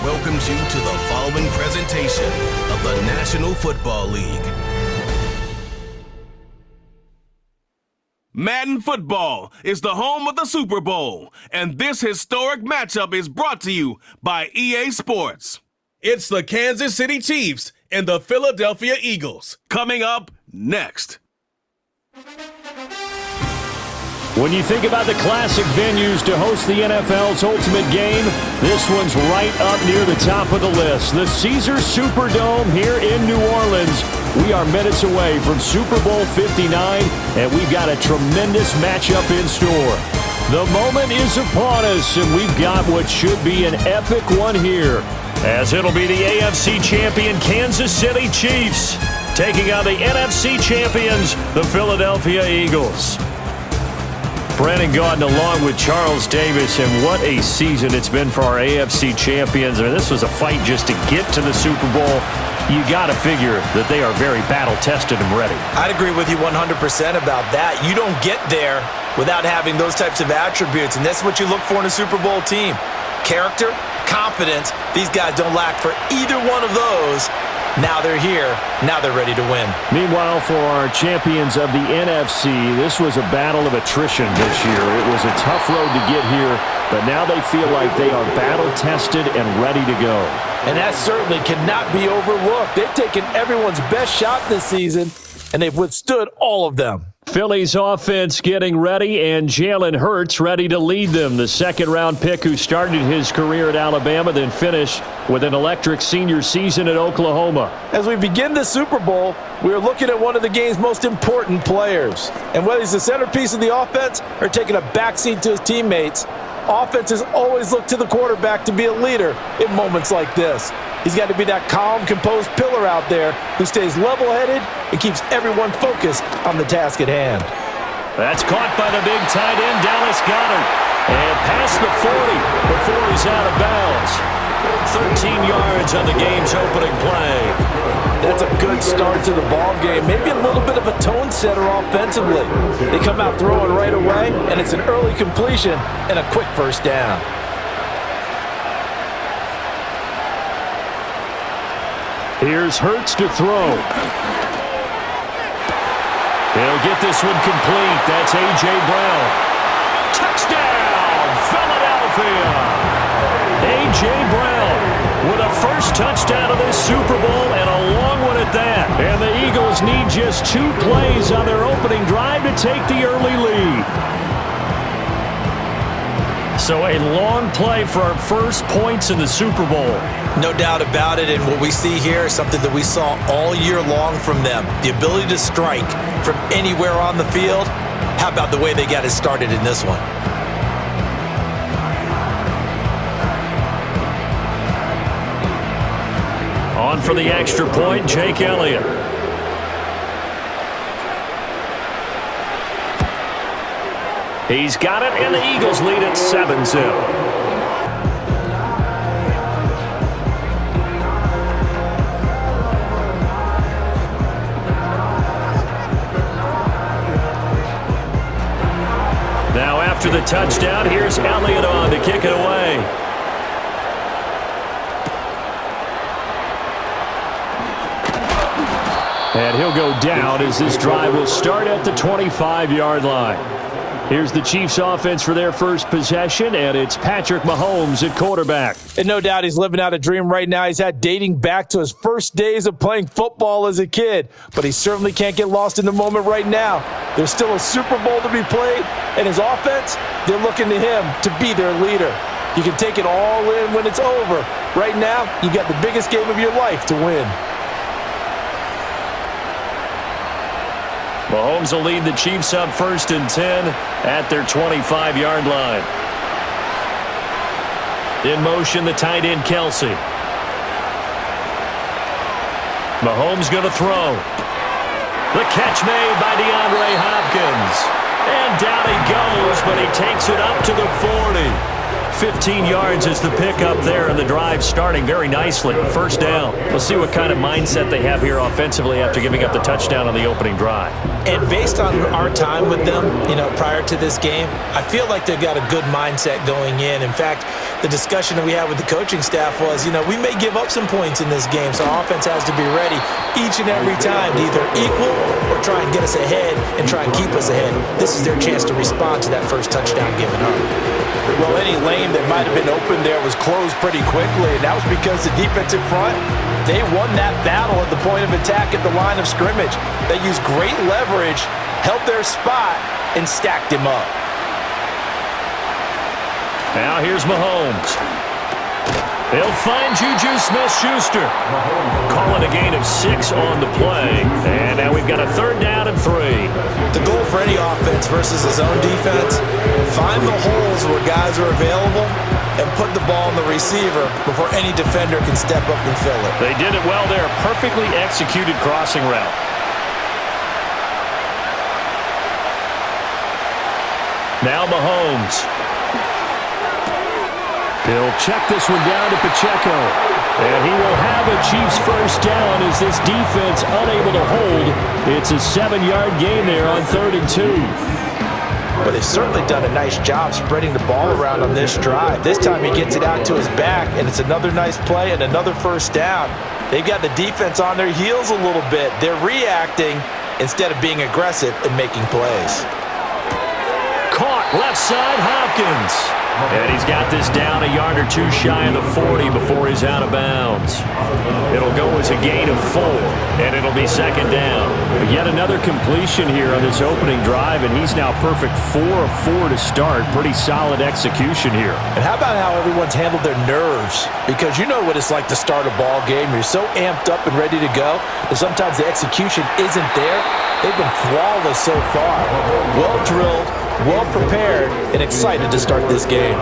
welcomes you to the following presentation of the National Football League. Madden Football is the home of the Super Bowl, and this historic matchup is brought to you by EA Sports. It's the Kansas City Chiefs and the Philadelphia Eagles, coming up next. When you think about the classic venues to host the NFL's ultimate game, this one's right up near the top of the list. The Caesars Superdome here in New Orleans. We are minutes away from Super Bowl 59, and we've got a tremendous matchup in store. The moment is upon us, and we've got what should be an epic one here, as it'll be the AFC champion Kansas City Chiefs taking on the NFC champions, the Philadelphia Eagles. Brandin Gaudin along with Charles Davis, and what a season it's been for our AFC champions. I mean, this was a fight just to get to the Super Bowl. You got to figure that they are very battle-tested and ready. I'd agree with you 100% about that. You don't get there without having those types of attributes, and that's what you look for in a Super Bowl team. Character, confidence, these guys don't lack for either one of those. Now they're here. Now they're ready to win. Meanwhile, for our champions of the NFC, this was a battle of attrition this year. It was a tough road to get here, but now they feel like they are battle-tested and ready to go. And that certainly cannot be overlooked. They've taken everyone's best shot this season, and they've withstood all of them. Philly's offense getting ready, and Jalen Hurts ready to lead them. The second-round pick who started his career at Alabama, then finished with an electric senior season at Oklahoma. As we begin the Super Bowl, we are looking at one of the game's most important players. And whether he's the centerpiece of the offense or taking a backseat to his teammates, offenses always look to the quarterback to be a leader in moments like this. He's got to be that calm, composed pillar out there who stays level-headed and keeps everyone focused on the task at hand. That's caught by the big tight end, Dallas Gaudin. And past the 40 before he's out of bounds. 13 yards on the game's opening play. That's a good start to the ball game. Maybe a little bit of a tone setter offensively. They come out throwing right away, and it's an early completion and a quick first down. Here's Hurts to throw. He'll get this one complete. That's A.J. Brown. Touchdown, Philadelphia! A.J. Brown with a first touchdown of this Super Bowl, and a long one at that. And the Eagles need just 2 plays on their opening drive to take the early lead. So a long play for our first points in the Super Bowl. No doubt about it, and what we see here is something that we saw all year long from them. The ability to strike from anywhere on the field. How about the way they got it started in this one? On for the extra point, Jake Elliott. He's got it, and the Eagles lead at 7-0. Now after the touchdown, here's Elliott on to kick it away. And he'll go down as this drive will start at the 25-yard line. Here's the Chiefs offense for their first possession, and it's Patrick Mahomes at quarterback. And no doubt he's living out a dream right now. He's had dating back to his first days of playing football as a kid, but he certainly can't get lost in the moment right now. There's still a Super Bowl to be played, and his offense, they're looking to him to be their leader. You can take it all in when it's over. Right now, you got the biggest game of your life to win. Mahomes will lead the Chiefs up 1st and 10 at their 25-yard line. In motion, the tight end, Kelsey. Mahomes going to throw. The catch made by DeAndre Hopkins. And down he goes, but he takes it up to the 40. 15 yards is the pickup there, and the drive starting very nicely. First down. We'll see what kind of mindset they have here offensively after giving up the touchdown on the opening drive. And based on our time with them, prior to this game, I feel like they've got a good mindset going in. In fact, the discussion that we had with the coaching staff was, we may give up some points in this game, so our offense has to be ready each and every time to either equal or try and get us ahead and try and keep us ahead. This is their chance to respond to that first touchdown given up. Well, any lane that might have been open there was closed pretty quickly, and that was because the defensive front, they won that battle at the point of attack at the line of scrimmage. They used great leverage, held their spot, and stacked him up. Now here's Mahomes. He'll find Juju Smith-Schuster. Calling a gain of 6 on the play. And now we've got a 3rd down and 3. The goal for any offense versus his own defense, find the holes where guys are available and put the ball on the receiver before any defender can step up and fill it. They did it well there. Perfectly executed crossing route. Now Mahomes. He'll check this one down to Pacheco. And he will have a Chiefs first down as this defense unable to hold. It's a 7-yard gain there on 3rd and 2. But they've certainly done a nice job spreading the ball around on this drive. This time he gets it out to his back, and it's another nice play and another first down. They've got the defense on their heels a little bit. They're reacting instead of being aggressive and making plays. Caught left side, Hopkins. And he's got this down a yard or 2 shy of the 40 before he's out of bounds. It'll go as a gain of 4, and it'll be 2nd down. But yet another completion here on this opening drive, and he's now perfect 4 of 4 to start. Pretty solid execution here. And how about how everyone's handled their nerves? Because you know what it's like to start a ball game. You're so amped up and ready to go that sometimes the execution isn't there. They've been flawless so far. Well drilled, well prepared, and excited to start this game.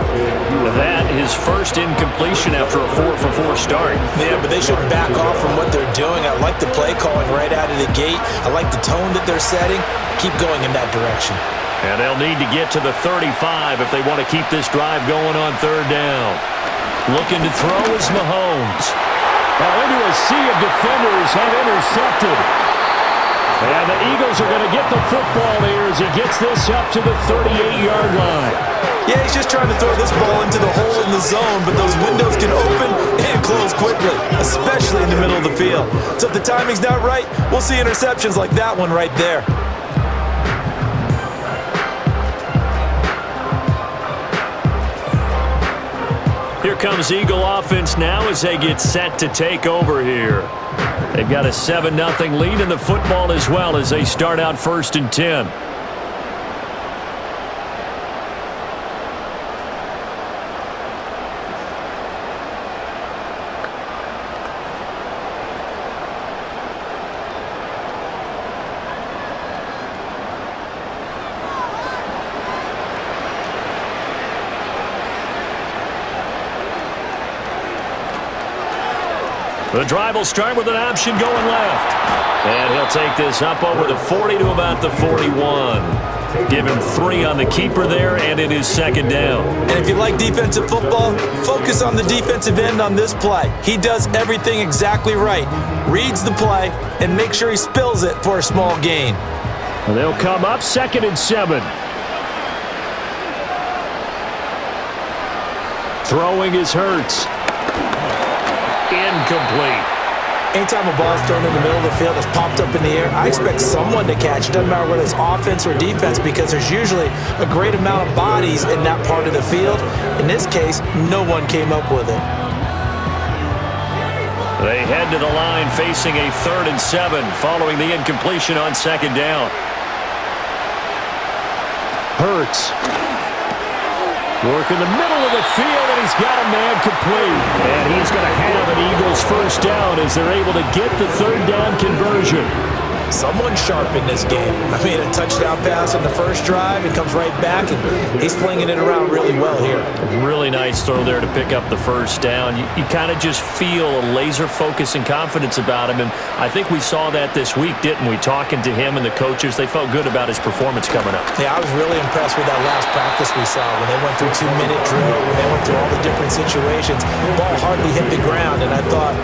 That is first incompletion after a 4-for-4 start. Yeah, but they should back off from what they're doing. I like the play calling right out of the gate. I like the tone that they're setting. Keep going in that direction. And they'll need to get to the 35 if they want to keep this drive going on 3rd down. Looking to throw is Mahomes. Now into a sea of defenders have intercepted. And the Eagles are going to get the football here as he gets this up to the 38-yard line. Yeah, he's just trying to throw this ball into the hole in the zone, but those windows can open and close quickly, especially in the middle of the field. So if the timing's not right, we'll see interceptions like that one right there. Here comes Eagle offense now as they get set to take over here. They've got a 7-0 lead in the football as well as they start out 1st and 10. The drive will start with an option going left. And he'll take this up over the 40 to about the 41. Give him 3 on the keeper there, and it is 2nd down. And if you like defensive football, focus on the defensive end on this play. He does everything exactly right. Reads the play and makes sure he spills it for a small gain. And they'll come up 2nd and 7. Throwing is Hurts. Incomplete. Anytime a ball is thrown in the middle of the field, it's popped up in the air, I expect someone to catch it. Doesn't matter whether it's offense or defense, because there's usually a great amount of bodies in that part of the field. In this case, no one came up with it. They head to the line facing a 3rd and 7 following the incompletion on 2nd down. Hurts. Work in the middle of the field, and he's got a man complete. And he's going to have an Eagles first down as they're able to get the 3rd down conversion. Someone sharp in this game. I mean, a touchdown pass in the first drive, and comes right back, and he's flinging it around really well here. Really nice throw there to pick up the first down. You kind of just feel a laser focus and confidence about him, and I think we saw that this week, didn't we? Talking to him and the coaches, they felt good about his performance coming up. Yeah, I was really impressed with that last practice we saw when they went through 2-minute drill, when they went through all the different situations. Ball hardly hit the ground, and I thought,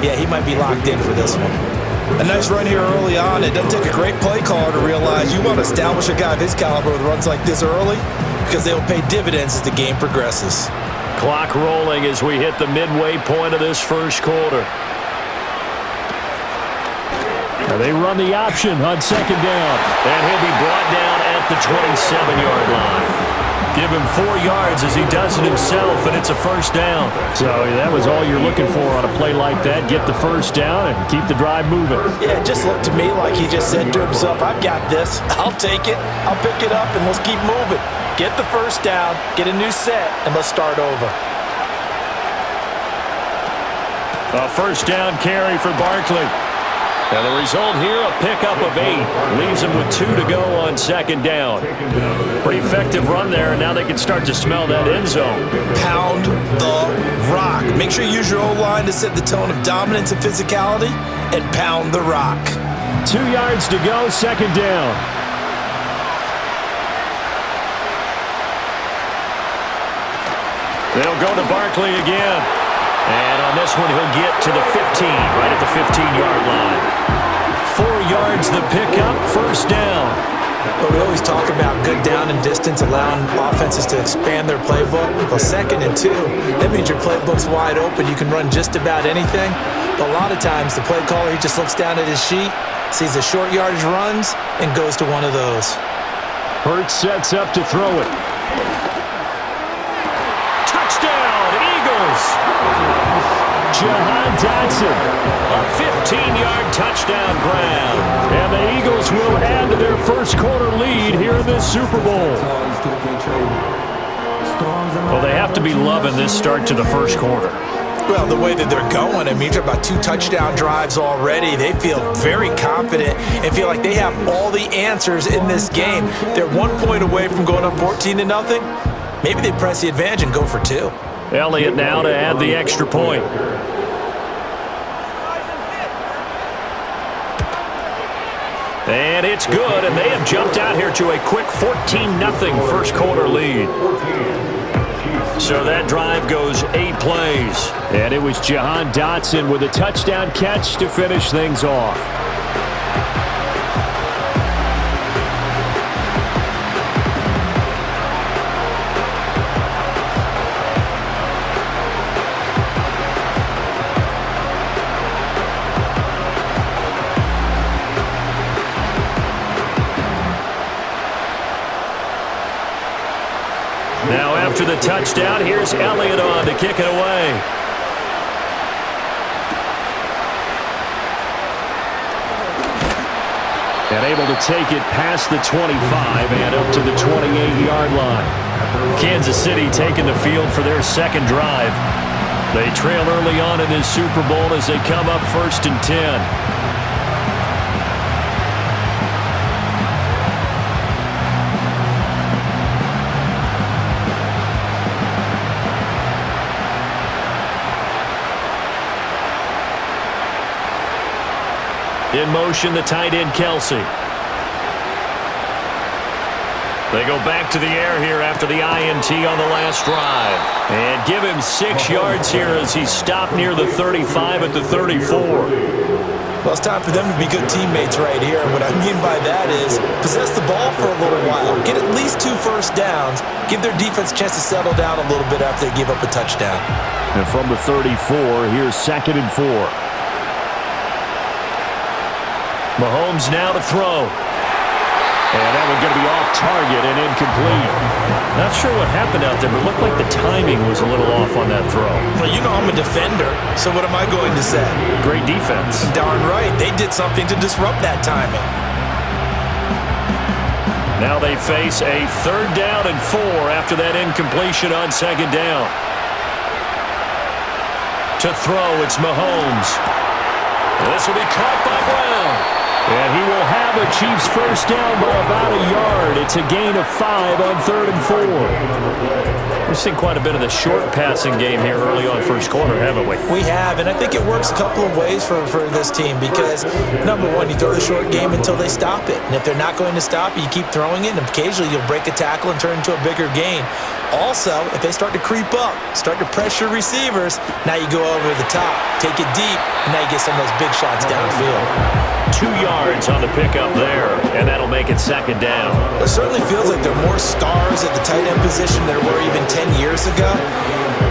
yeah, he might be locked in for this one. A nice run here early on. It doesn't take a great play caller to realize you want to establish a guy of his caliber with runs like this early because they will pay dividends as the game progresses. Clock rolling as we hit the midway point of this first quarter. Now they run the option on second down, and he'll be brought down at the 27-yard line. Give him 4 yards as he does it himself, and it's a first down. So that was all you're looking for on a play like that. Get the first down and keep the drive moving. Yeah, it just looked to me like he just said to himself, I've got this. I'll take it. I'll pick it up, and let's keep moving. Get the first down, get a new set, and let's start over. A first down carry for Barkley. And the result here, a pickup of 8. Leaves him with 2 to go on second down. Pretty effective run there, and now they can start to smell that end zone. Pound the rock. Make sure you use your O-line to set the tone of dominance and physicality, and pound the rock. 2 yards to go, second down. They'll go to Barkley again. And on this one, he'll get to the 15, right at the 15-yard line. 4 yards the pickup, first down. But we always talk about good down and distance, allowing offenses to expand their playbook. Well, 2nd and 2, that means your playbook's wide open. You can run just about anything. But a lot of times, the play caller, he just looks down at his sheet, sees the short yardage runs, and goes to one of those. Hurts sets up to throw it. Touchdown, Eagles! Jahan Dotson, a 15-yard touchdown grab. And the Eagles will add to their first quarter lead here in this Super Bowl. Well, they have to be loving this start to the first quarter. Well, the way that they're going, I mean, you're about 2 touchdown drives already. They feel very confident and feel like they have all the answers in this game. They're 1 point away from going up 14-0. Maybe they press the advantage and go for 2. Elliott now to add the extra point. And it's good, and they have jumped out here to a quick 14-0 first quarter lead. So that drive goes 8 plays. And it was Jahan Dotson with a touchdown catch to finish things off. Now after the touchdown, here's Elliott on to kick it away. And able to take it past the 25 and up to the 28-yard line. Kansas City taking the field for their second drive. They trail early on in this Super Bowl as they come up 1st and 10. In motion, the tight end, Kelsey. They go back to the air here after the INT on the last drive. And give him 6 yards here as he's stopped near the 35 at the 34. Well, it's time for them to be good teammates right here. And what I mean by that is possess the ball for a little while. Get at least 2 first downs. Give their defense a chance to settle down a little bit after they give up a touchdown. And from the 34, here's 2nd and 4. Mahomes now to throw. And that one's going to be off target and incomplete. Not sure what happened out there, but it looked like the timing was a little off on that throw. Well, you know I'm a defender, so what am I going to say? Great defense. Darn right. They did something to disrupt that timing. Now they face a 3rd down and 4 after that incompletion on 2nd down. To throw, it's Mahomes. This will be caught by Brown. And he will have a Chiefs first down by about a yard. It's a gain of 5 on 3rd and 4. We've seen quite a bit of the short passing game here early on first quarter, haven't we? We have, and I think it works a couple of ways for this team because, number one, you throw the short game until they stop it. And if they're not going to stop it, you keep throwing it, and occasionally you'll break a tackle and turn into a bigger gain. Also, if they start to creep up, start to pressure receivers, now you go over the top, take it deep, and now you get some of those big shots downfield. 2 yards on the pickup there, and that'll make it 2nd down. It certainly feels like there are more stars at the tight end position than there were even 10 years ago.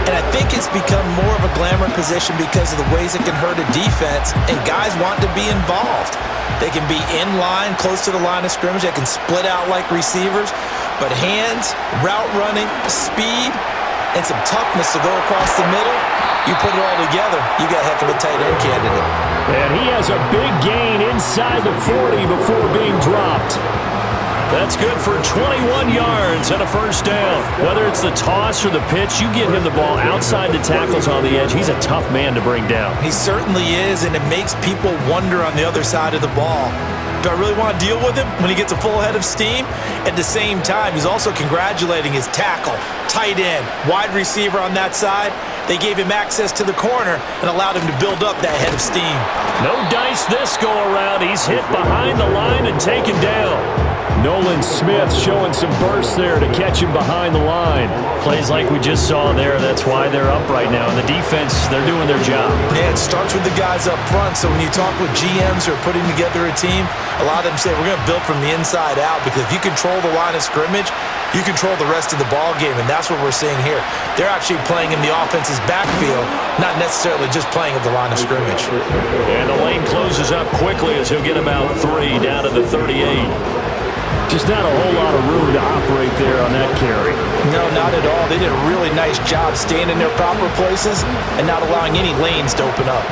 And I think it's become more of a glamour position because of the ways it can hurt a defense, and guys want to be involved. They can be in line, close to the line of scrimmage. They can split out like receivers. But hands, route running, speed, and some toughness to go across the middle, you put it all together, you got a heck of a tight end candidate. And he has a big gain inside the 40 before being dropped. That's good for 21 yards and a first down. Whether it's the toss or the pitch, you get him the ball outside the tackles on the edge. He's a tough man to bring down. He certainly is, and it makes people wonder on the other side of the ball. Do I really want to deal with him when he gets a full head of steam? At the same time, he's also congratulating his tackle, tight end, wide receiver on that side. They gave him access to the corner and allowed him to build up that head of steam. No dice this go around. He's hit behind the line and taken down. Nolan Smith showing some burst there to catch him behind the line. Plays like we just saw there. That's why they're up right now. And the defense, they're doing their job. Yeah, it starts with the guys up front. So when you talk with GMs who are putting together a team, a lot of them say we're going to build from the inside out because if you control the line of scrimmage, you control the rest of the ball game, and that's what we're seeing here. They're actually playing in the offense's backfield, not necessarily just playing at the line of scrimmage. And the lane closes up quickly as he'll get about 3 down to the 38. Just not a whole lot of room to operate there on that carry. No, not at all. They did a really nice job staying in their proper places and not allowing any lanes to open up.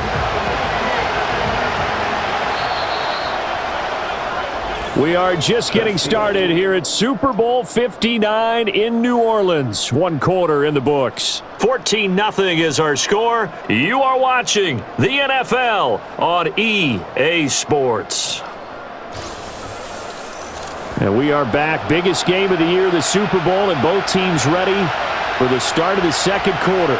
We are just getting started here at Super Bowl 59 in New Orleans. 1 quarter in the books. 14-0 is our score. You are watching the NFL on EA Sports. And we are back. Biggest game of the year, the Super Bowl, and both teams ready for the start of the 2nd quarter.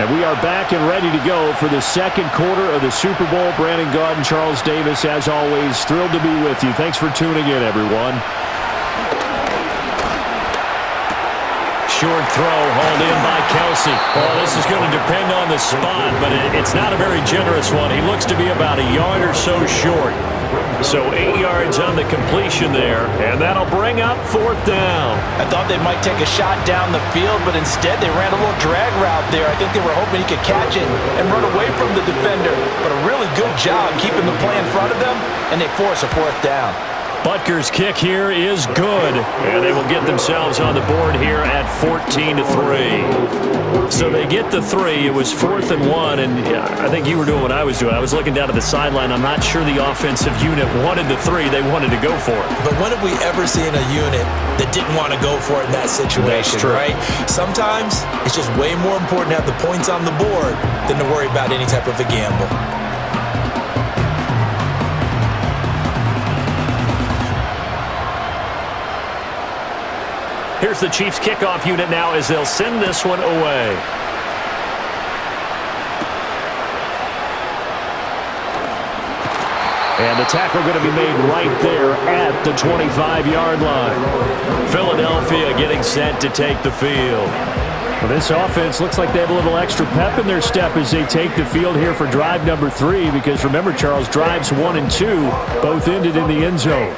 And we are back and ready to go for the 2nd quarter of the Super Bowl. Brandin, Gaudin, Charles Davis, as always, thrilled to be with you. Thanks for tuning in, everyone. Short throw hauled in by Kelsey. Oh, this is going to depend on the spot, but it's not a very generous one. He looks to be about a yard or so short. So 8 yards on the completion there, and that'll bring up 4th down. I thought they might take a shot down the field, but instead they ran a little drag route there. I think they were hoping he could catch it and run away from the defender. But a really good job keeping the play in front of them, and they force a 4th down. Butker's kick here is good, and they will get themselves on the board here at 14-3. So they get the 3. It was 4th and 1, and I think you were doing what I was doing. I was looking down at the sideline. I'm not sure the offensive unit wanted the 3. They wanted to go for it. But when have we ever seen a unit that didn't want to go for it in that situation, right? Sometimes it's just way more important to have the points on the board than to worry about any type of a gamble. Here's the Chiefs kickoff unit now as they'll send this one away. And the tackle going to be made right there at the 25-yard line. Philadelphia getting set to take the field. Well, this offense looks like they have a little extra pep in their step as they take the field here for drive number 3 because remember, Charles, drives 1 and 2 both ended in the end zone.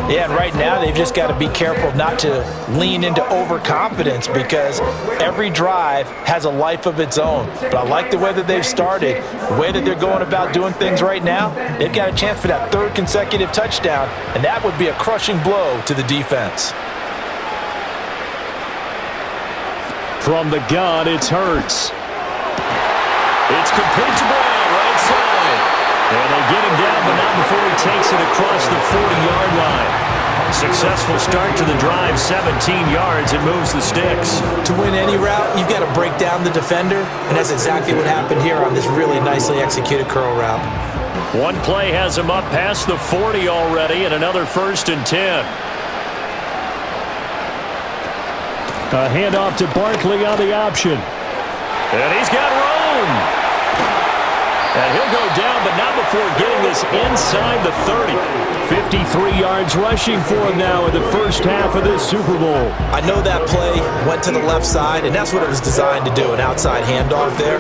Yeah, and right now they've just got to be careful not to lean into overconfidence because every drive has a life of its own. But I like the way that they've started, the way that they're going about doing things right now. They've got a chance for that 3rd consecutive touchdown, and that would be a crushing blow to the defense. From the gun, it's Hurts. It's complete to Brown, right side. And they get him down, but not before he takes it across the 40-yard line. Successful start to the drive, 17 yards, and moves the sticks. To win any route, you've got to break down the defender, and that's exactly what happened here on this really nicely executed curl route. One play has him up past the 40 already, and another 1st and 10. A handoff to Barkley on the option. And he's got room. And he'll go down, but not before getting this inside the 30. 53 yards rushing for him now in the first half of this Super Bowl. I know that play went to the left side, and that's what it was designed to do, an outside handoff there.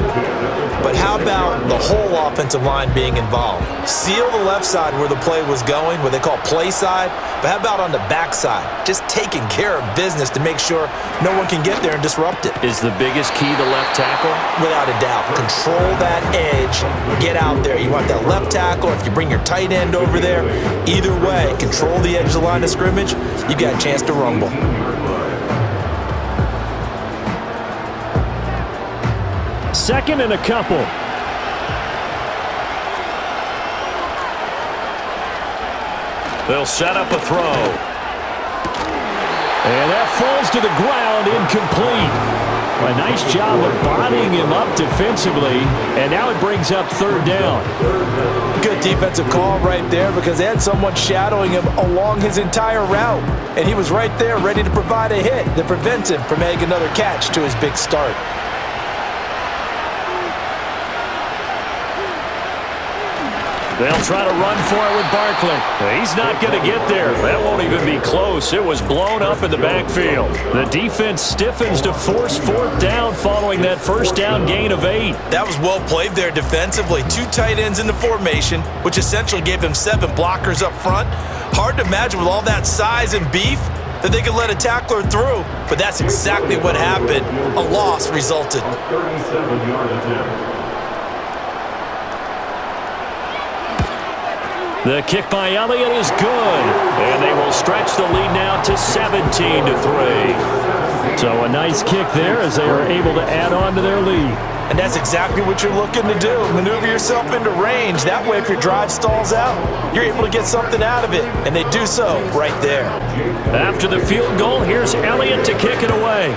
But how about the whole offensive line being involved? Seal the left side where the play was going, what they call play side, but how about on the back side? Just taking care of business to make sure no one can get there and disrupt it. Is the biggest key the left tackle? Without a doubt. Control that edge. Get out there. You want that left tackle. If you bring your tight end over there, either way, control the edge of the line of scrimmage, you got a chance to rumble. Second and a couple. They'll set up a throw. And that falls to the ground, incomplete. A nice job of bodying him up defensively, and now it brings up 3rd down. Good defensive call right there because they had someone shadowing him along his entire route, and he was right there ready to provide a hit that prevents him from making another catch to his big start. They'll try to run for it with Barkley. He's not going to get there. That won't even be close. It was blown up in the backfield. The defense stiffens to force 4th down following that 1st down gain of 8. That was well played there defensively. 2 tight ends in the formation, which essentially gave them 7 blockers up front. Hard to imagine with all that size and beef that they could let a tackler through, but that's exactly what happened. A loss resulted. 37-yard attempt. The kick by Elliott is good, and they will stretch the lead now to 17-3. So a nice kick there as they are able to add on to their lead. And that's exactly what you're looking to do. Maneuver yourself into range. That way, if your drive stalls out, you're able to get something out of it, and they do so right there. After the field goal, here's Elliott to kick it away.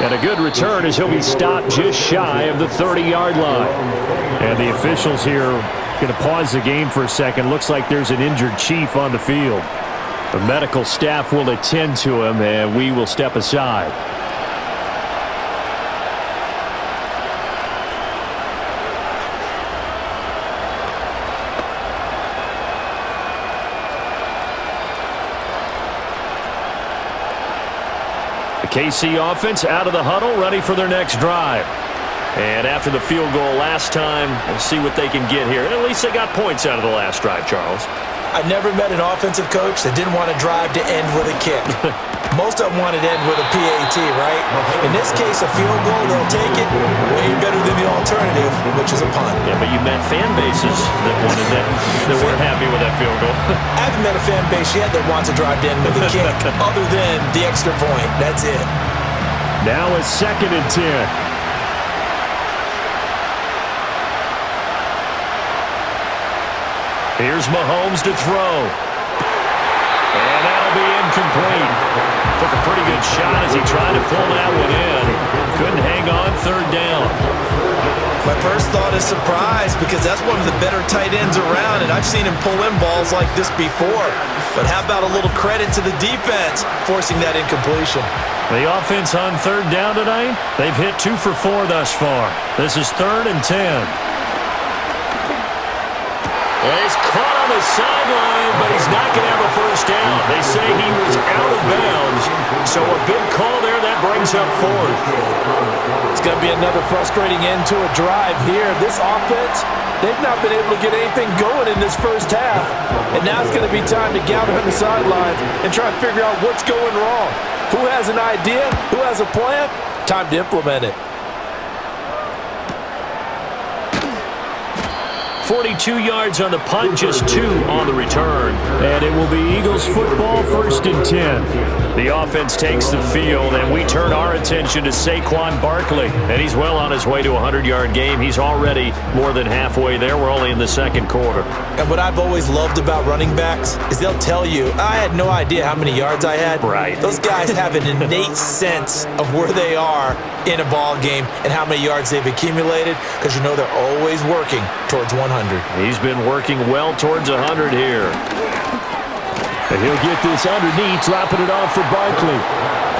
And a good return as he'll be stopped just shy of the 30-yard line. And the officials here going to pause the game for a second. Looks like there's an injured Chief on the field. The medical staff will attend to him, and we will step aside. KC offense out of the huddle, ready for their next drive. And after the field goal last time, we'll see what they can get here. At least they got points out of the last drive, Charles. I never met an offensive coach that didn't want to drive to end with a kick. Most of them wanted to end with a PAT, right? In this case, a field goal, they'll take it way better than the alternative, which is a punt. Yeah, but you met fan bases that wanted that weren't happy with that field goal. I haven't met a fan base yet that wants to drive to end with a kick other than the extra point. That's it. Now it's 2nd and 10. Here's Mahomes to throw. And that'll be incomplete. Took a pretty good shot as he tried to pull that one in. Couldn't hang on 3rd down. My first thought is surprise because that's one of the better tight ends around, and I've seen him pull in balls like this before. But how about a little credit to the defense forcing that incompletion? The offense on 3rd down tonight, they've hit 2 for 4 thus far. This is 3rd and 10. He's caught on the sideline, but he's not going to have a 1st down. They say he was out of bounds, so a big call there that brings up 4th. It's going to be another frustrating end to a drive here. This offense, they've not been able to get anything going in this first half, and now it's going to be time to gather on the sidelines and try and figure out what's going wrong. Who has an idea? Who has a plan? Time to implement it. 42 yards on the punt, just 2 on the return. return. And it will be Eagles football, 1st and 10. The offense takes the field, and we turn our attention to Saquon Barkley. And he's well on his way to a 100-yard game. He's already more than halfway there. We're only in the second quarter. And what I've always loved about running backs is they'll tell you, I had no idea how many yards I had. Right. Those guys have an innate sense of where they are in a ball game and how many yards they've accumulated, because you know they're always working towards 100. He's been working well towards 100 here. And he'll get this underneath, dropping it off for Barkley.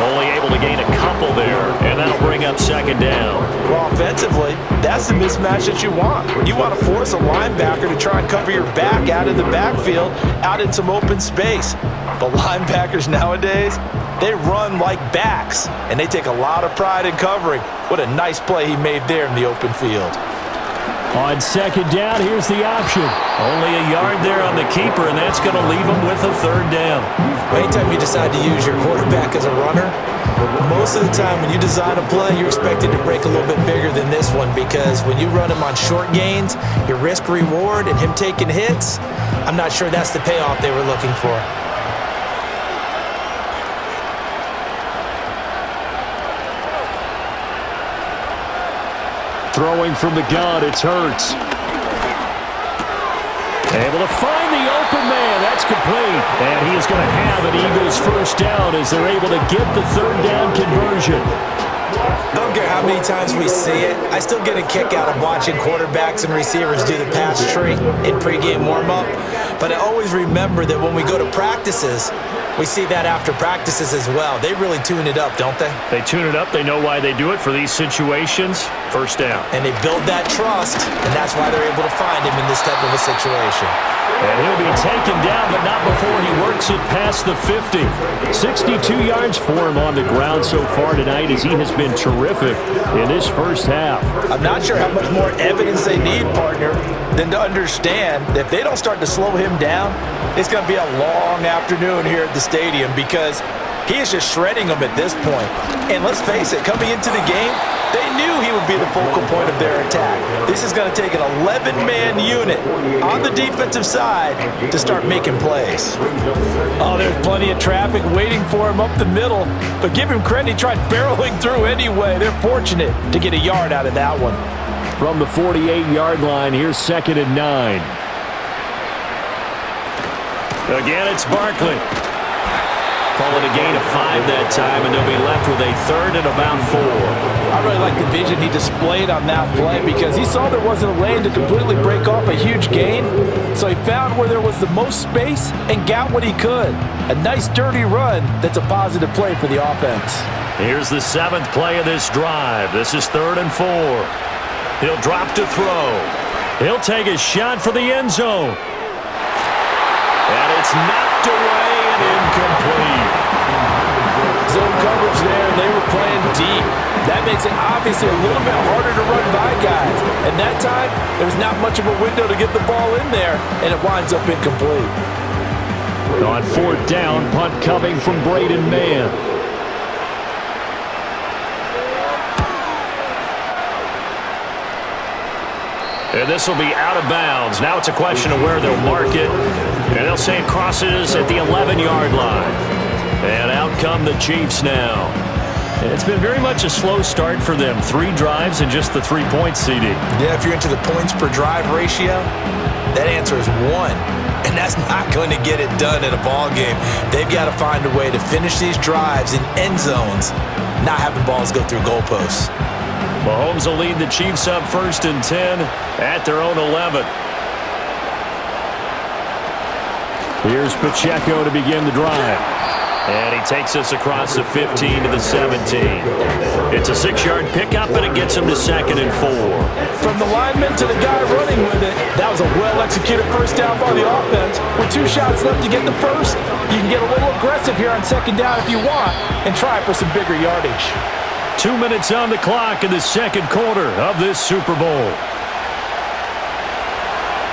Only able to gain a couple there, and that'll bring up 2nd down. Well, offensively, that's the mismatch that you want. You want to force a linebacker to try and cover your back out of the backfield, out in some open space. But linebackers nowadays, they run like backs, and they take a lot of pride in covering. What a nice play he made there in the open field. On 2nd down, here's the option. Only a yard there on the keeper, and that's going to leave him with a 3rd down. Anytime you decide to use your quarterback as a runner, most of the time when you design a play, you're expected to break a little bit bigger than this one, because when you run him on short gains, your risk-reward and him taking hits, I'm not sure that's the payoff they were looking for. Throwing from the gun, it's Hurts. Able to find the open man. That's complete. And he is going to have an Eagles 1st down as they're able to get the 3rd down conversion. I don't care how many times we see it, I still get a kick out of watching quarterbacks and receivers do the pass tree in pregame warm-up. But I always remember that when we go to practices, we see that after practices as well. They really tune it up, don't they? They tune it up. They know why they do it for these situations. 1st down. And they build that trust, and that's why they're able to find him in this type of a situation. And he'll be taken down, but not before he works it past the 50. 62 yards for him on the ground so far tonight, as he has been terrific in this 1st half. I'm not sure how much more evidence they need, partner, than to understand that if they don't start to slow him down, it's going to be a long afternoon here at the stadium, because he is just shredding them at this point. And let's face it, coming into the game, they knew he would be the focal point of their attack. This is going to take an 11-man unit on the defensive side to start making plays. Oh, there's plenty of traffic waiting for him up the middle, but give him credit, he tried barreling through anyway. They're fortunate to get a yard out of that one. From the 48-yard line, here's 2nd and 9. Again, it's Barkley. Calling a gain of 5 that time, and they'll be left with a 3rd and about 4. I really like the vision he displayed on that play, because he saw there wasn't a lane to completely break off a huge gain, so he found where there was the most space and got what he could. A nice dirty run that's a positive play for the offense. Here's the 7th play of this drive. This is 3rd and 4. He'll drop to throw. He'll take a shot for the end zone. And it's knocked away and incomplete. Zone coverage there, and they were playing deep. That makes it obviously a little bit harder to run by guys. And that time, there was not much of a window to get the ball in there, and it winds up incomplete. On 4th down, punt coming from Brandin Man. And this will be out of bounds. Now it's a question of where they'll mark it. And they'll say it crosses at the 11-yard line. And out come the Chiefs now. And it's been very much a slow start for them. 3 drives and just the 3 points, CD. Yeah, if you're into the points per drive ratio, that answer is 1. And that's not going to get it done in a ball game. They've got to find a way to finish these drives in end zones, not having balls go through goalposts. Mahomes will lead the Chiefs up 1st and 10 at their own 11. Here's Pacheco to begin the drive. And he takes us across the 15 to the 17. It's a 6-yard pickup, and it gets him to 2nd and 4. From the lineman to the guy running with it, that was a well-executed 1st down by the offense. With 2 shots left to get the 1st, you can get a little aggressive here on 2nd down if you want and try for some bigger yardage. 2 minutes on the clock in the 2nd quarter of this Super Bowl.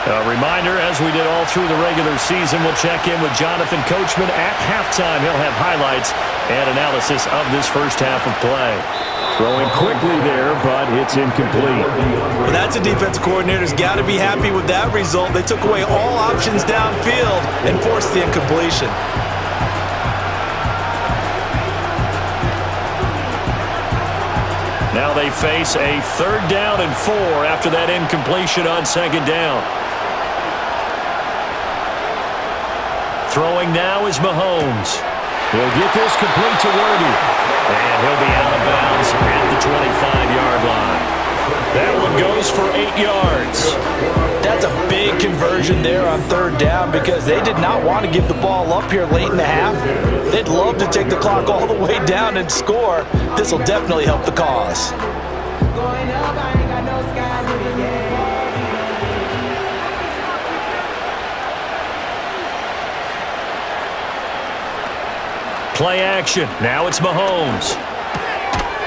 A reminder, as we did all through the regular season, we'll check in with Jonathan Coachman at halftime. He'll have highlights and analysis of this 1st half of play. Throwing quickly there, but it's incomplete. Well, that's a defensive coordinator's got to be happy with that result. They took away all options downfield, and forced the incompletion. Now they face a 3rd down and 4 after that incompletion on 2nd down. Throwing now is Mahomes. He'll get this complete to Worthy. And he'll be out of bounds at the 25-yard line. That one goes for 8 yards. That's a big conversion there on 3rd down because they did not want to give the ball up here late in the half. They'd love to take the clock all the way down and score. This will definitely help the cause. Play action. Now it's Mahomes.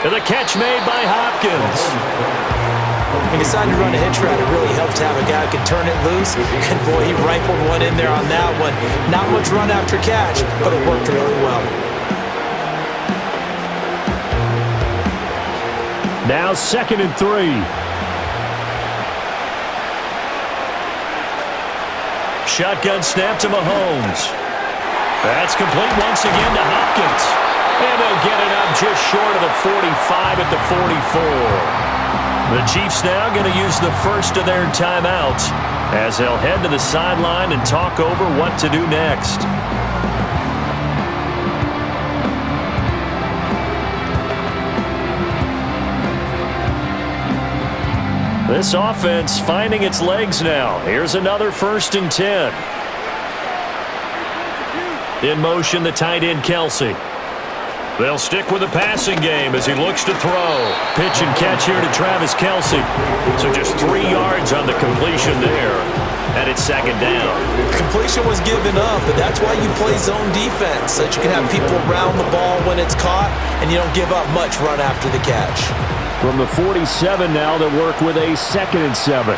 And the catch made by Hopkins. When you decide to run a hitch route, it really helps to have a guy who can turn it loose. And boy, he rifled one in there on that one. Not much run after catch, but it worked really well. Now 2nd and 3. Shotgun snap to Mahomes. That's complete once again to Hopkins. And they'll get it up just short of the 45 at the 44. The Chiefs now going to use the first of their timeouts as they'll head to the sideline and talk over what to do next. This offense finding its legs now. Here's another 1st and 10. In motion, the tight end, Kelsey. They'll stick with the passing game as he looks to throw. Pitch and catch here to Travis Kelsey. So just 3 yards on the completion there. And it's 2nd down. Completion was given up, but that's why you play zone defense, so that you can have people around the ball when it's caught, and you don't give up much run after the catch. From the 47 now, they'll work with a 2nd and 7.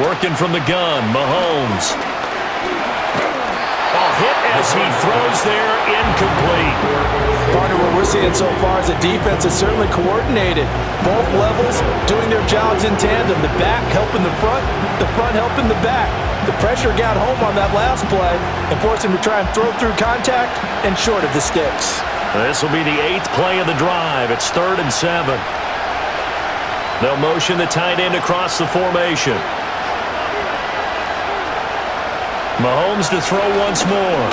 Working from the gun, Mahomes. Hit as he throws there, incomplete. Partner, what we're seeing so far is the defense is certainly coordinated. Both levels doing their jobs in tandem. The back helping the front helping the back. The pressure got home on that last play and forced him to try and throw through contact and short of the sticks. This will be the 8th play of the drive. It's 3rd and 7. They'll motion the tight end across the formation. Mahomes to throw once more.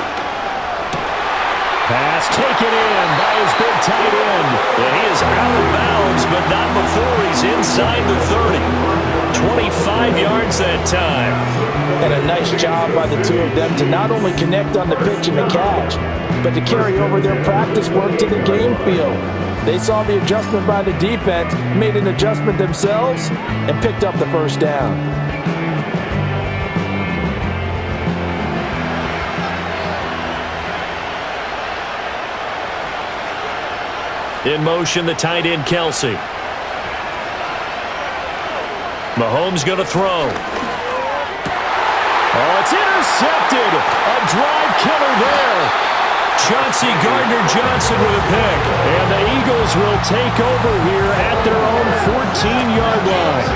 Pass taken in by his big tight end. And he is out of bounds, but not before he's inside the 30. 25 yards that time. And a nice job by the two of them to not only connect on the pitch and the catch, but to carry over their practice work to the game field. They saw the adjustment by the defense, made an adjustment themselves, and picked up the 1st down. In motion, the tight end, Kelsey. Mahomes going to throw. Oh, it's intercepted. A drive killer there. Chauncey Gardner-Johnson with a pick. And the Eagles will take over here at their own 14-yard line.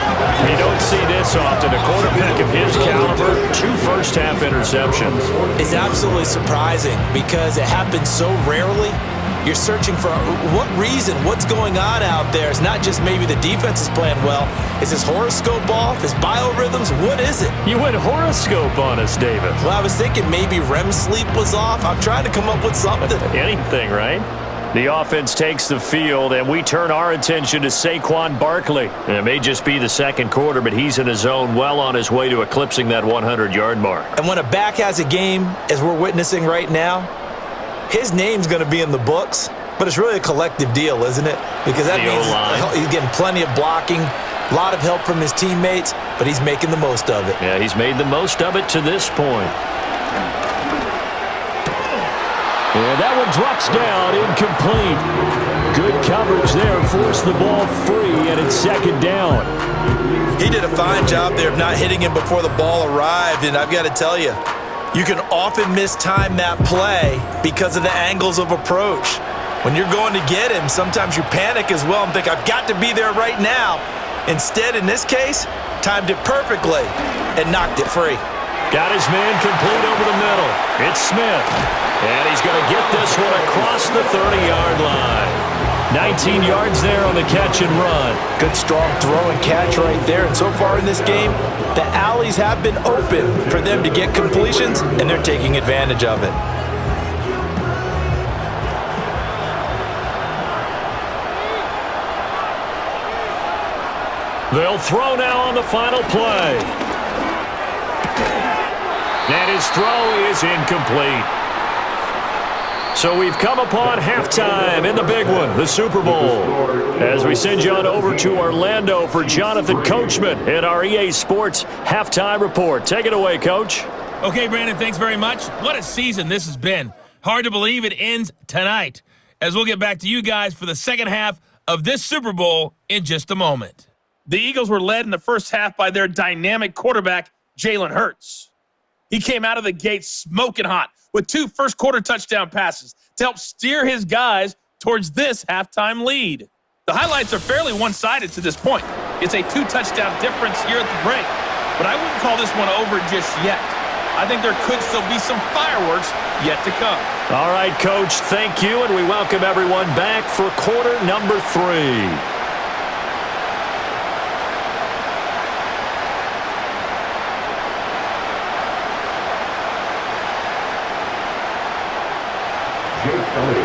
You don't see this often. A quarterback of his caliber, 2 first-half interceptions. It's absolutely surprising because it happens so rarely. You're searching for what reason, what's going on out there. It's not just maybe the defense is playing well. Is his horoscope off? His biorhythms? What is it? You went horoscope on us, David. Well, I was thinking maybe REM sleep was off. I'm trying to come up with something. Anything, right? The offense takes the field, and we turn our attention to Saquon Barkley. And it may just be the 2nd quarter, but he's in his zone, well on his way to eclipsing that 100-yard mark. And when a back has a game, as we're witnessing right now, his name's going to be in the books, but it's really a collective deal, isn't it? Because that means he's getting plenty of blocking, a lot of help from his teammates, but he's making the most of it. Yeah, he's made the most of it to this point. And that one drops down, incomplete. Good coverage there, forced the ball free, and it's 2nd down. He did a fine job there of not hitting him before the ball arrived, and I've got to tell you, you can often mistime that play because of the angles of approach. When you're going to get him, sometimes you panic as well and think, I've got to be there right now. Instead, in this case, timed it perfectly, and knocked it free. Got his man complete over the middle. It's Smith. And he's going to get this one across the 30-yard line. 19 yards there on the catch and run. Good strong throw and catch right there. And so far in this game, the alleys have been open for them to get completions, and they're taking advantage of it. They'll throw now on the final play. And his throw is incomplete. So we've come upon halftime in the big one, the Super Bowl. As we send you on over to Orlando for Jonathan Coachman in our EA Sports Halftime Report. Take it away, Coach. Okay, Brandon, thanks very much. What a season this has been. Hard to believe it ends tonight, as we'll get back to you guys for the second half of this Super Bowl in just a moment. The Eagles were led in the first half by their dynamic quarterback, Jalen Hurts. He came out of the gate smoking hot with 2 first-quarter touchdown passes to help steer his guys towards this halftime lead. The highlights are fairly one-sided to this point. It's a 2-touchdown difference here at the break, but I wouldn't call this one over just yet. I think there could still be some fireworks yet to come. All right, Coach, thank you, and we welcome everyone back for quarter number 3.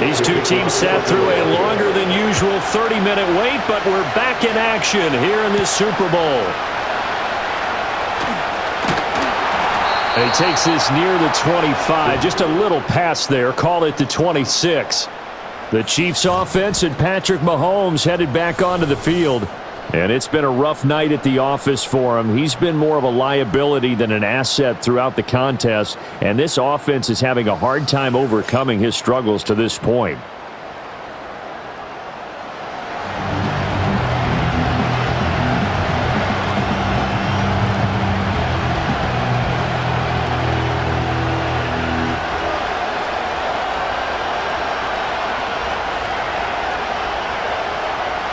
These two teams sat through a longer than usual 30-minute wait, but we're back in action here in this Super Bowl. And he takes this near the 25, just a little pass there, call it the 26. The Chiefs offense and Patrick Mahomes headed back onto the field. And it's been a rough night at the office for him. He's been more of a liability than an asset throughout the contest, and this offense is having a hard time overcoming his struggles to this point.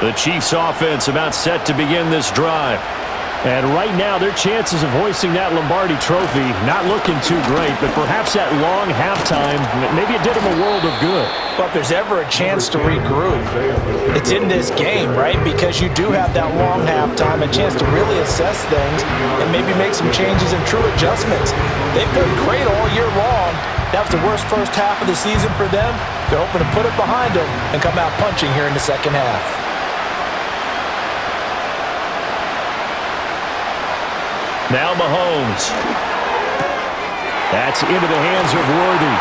The Chiefs offense about set to begin this drive. And right now, their chances of hoisting that Lombardi trophy not looking too great, but perhaps that long halftime, maybe it did them a world of good. But if there's ever a chance to regroup, it's in this game, right? Because you do have that long halftime, a chance to really assess things and maybe make some changes and true adjustments. They've played great all year long. That was the worst first half of the season for them. They're hoping to put it behind them and come out punching here in the second half. Now Mahomes. That's into the hands of Worthy.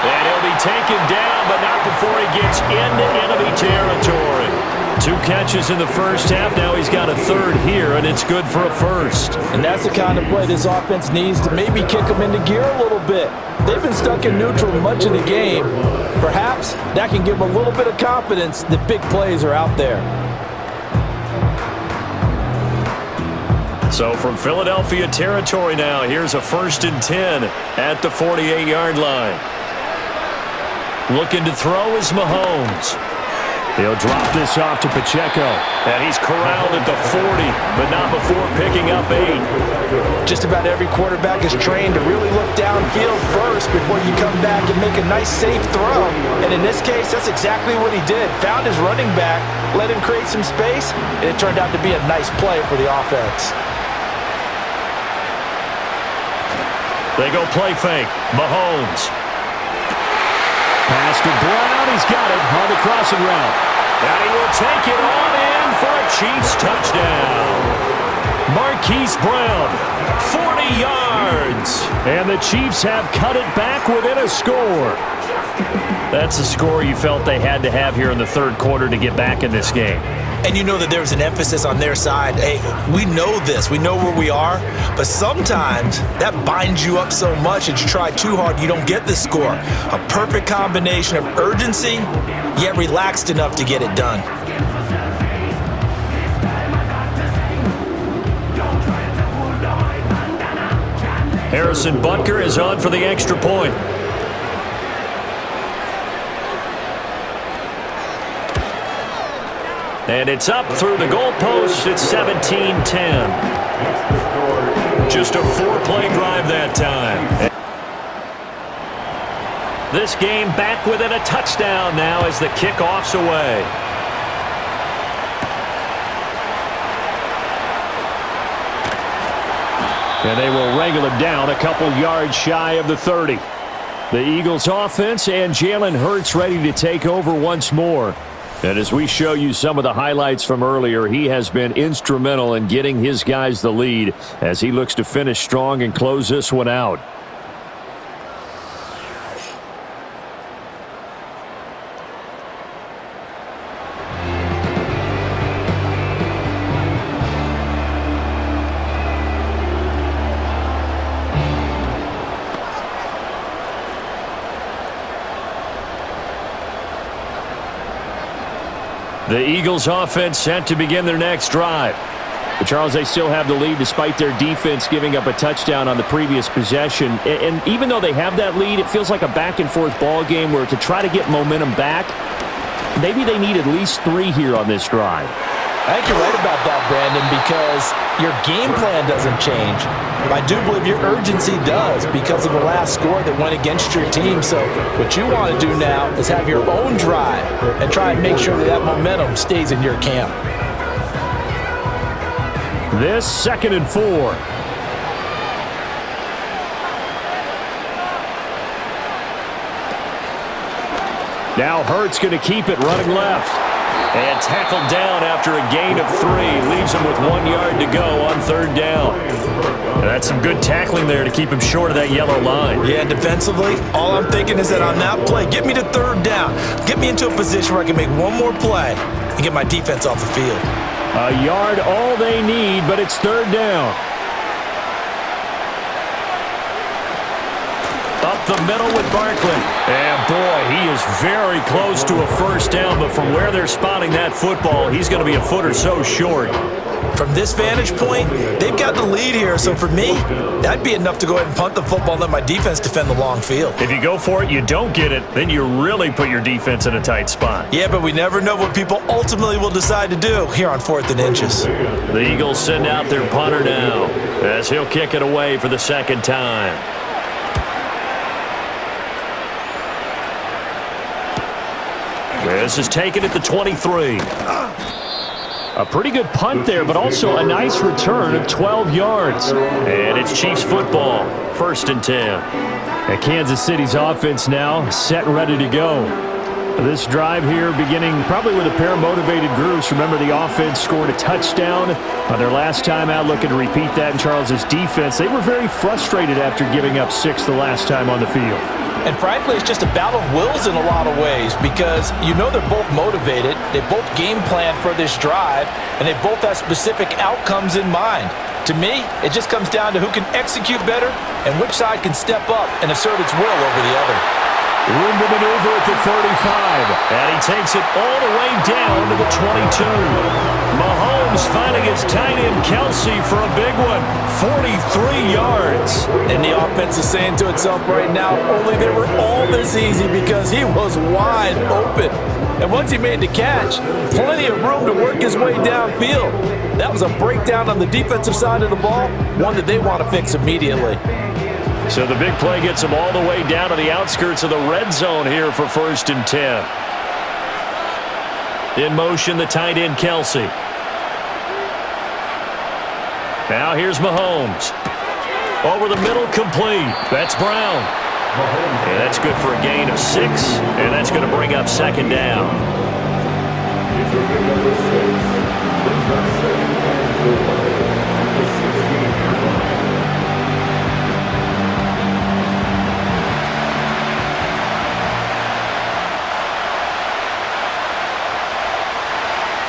And he'll be taken down, but not before he gets into enemy territory. 2 catches in the first half. Now he's got a third here, and it's good for a first. And that's the kind of play this offense needs to maybe kick them into gear a little bit. They've been stuck in neutral much of the game. Perhaps that can give them a little bit of confidence that big plays are out there. So from Philadelphia territory now, here's a 1st and 10 at the 48-yard line. Looking to throw is Mahomes. He'll drop this off to Pacheco. And he's corralled at the 40, but not before picking up 8. Just about every quarterback is trained to really look downfield first before you come back and make a nice, safe throw. And in this case, that's exactly what he did. Found his running back, let him create some space, and it turned out to be a nice play for the offense. They go play fake. Mahomes. Pass to Brown. He's got it on the crossing route. And he will take it on in for a Chiefs touchdown. Marquise Brown, 40 yards. And the Chiefs have cut it back within a score. That's a score you felt they had to have here in the third quarter to get back in this game. And you know that there was an emphasis on their side. Hey, we know this. We know where we are. But sometimes that binds you up so much that you try too hard, you don't get the score. A perfect combination of urgency, yet relaxed enough to get it done. Harrison Butker is on for the extra point. And it's up through the goalpost. It's 17-10. Just a 4-play drive that time. This game back within a touchdown now as the kickoff's away. And they will wrangle him down a couple yards shy of the 30. The Eagles offense and Jalen Hurts ready to take over once more. And as we show you some of the highlights from earlier, he has been instrumental in getting his guys the lead as he looks to finish strong and close this one out. The Eagles offense set to begin their next drive. But Charles, they still have the lead despite their defense giving up a touchdown on the previous possession. And even though they have that lead, it feels like a back-and-forth ball game where to try to get momentum back, maybe they need at least 3 here on this drive. I think you're right about that, Brandon, because your game plan doesn't change. I do believe your urgency does because of the last score that went against your team. So what you want to do now is have your own drive and try and make sure that that momentum stays in your camp. This 2nd and 4. Now Hurts going to keep it running left. And tackled down after a gain of 3. Leaves him with 1 yard to go on 3rd down. That's some good tackling there to keep him short of that yellow line. Yeah, defensively, all I'm thinking is that on that play, get me to 3rd down. Get me into a position where I can make one more play and get my defense off the field. A yard all they need, but it's 3rd down. Up the middle with Barkley. And boy, he is very close to a 1st down, but from where they're spotting that football, he's going to be a foot or so short. From this vantage point, they've got the lead here, so for me, that'd be enough to go ahead and punt the football and let my defense defend the long field. If you go for it, you don't get it, then you really put your defense in a tight spot. Yeah, but we never know what people ultimately will decide to do here on 4th and inches. The Eagles send out their punter now as he'll kick it away for the 2nd time. This is taken at the 23. A pretty good punt there, but also a nice return of 12 yards. And it's Chiefs football, 1st and 10. And Kansas City's offense now set and ready to go. This drive here beginning probably with a pair of motivated groups. Remember, the offense scored a touchdown on their last time out, looking to repeat that in Charles's defense. They were very frustrated after giving up 6 the last time on the field. And frankly, it's just a battle of wills in a lot of ways because you know they're both motivated, they both game plan for this drive, and they both have specific outcomes in mind. To me, it just comes down to who can execute better and which side can step up and assert its will over the other. Room to maneuver at the 35, and he takes it all the way down to the 22. Mahomes finding his tight end Kelsey for a big one, 43 yards. And the offense is saying to itself right now, only they were all this easy because he was wide open. And once he made the catch, plenty of room to work his way downfield. That was a breakdown on the defensive side of the ball, one that they want to fix immediately. So the big play gets him all the way down to the outskirts of the red zone here for 1st and 10. In motion, the tight end Kelsey. Now here's Mahomes. Over the middle, complete. That's Brown. And that's good for a gain of 6, and that's going to bring up 2nd down.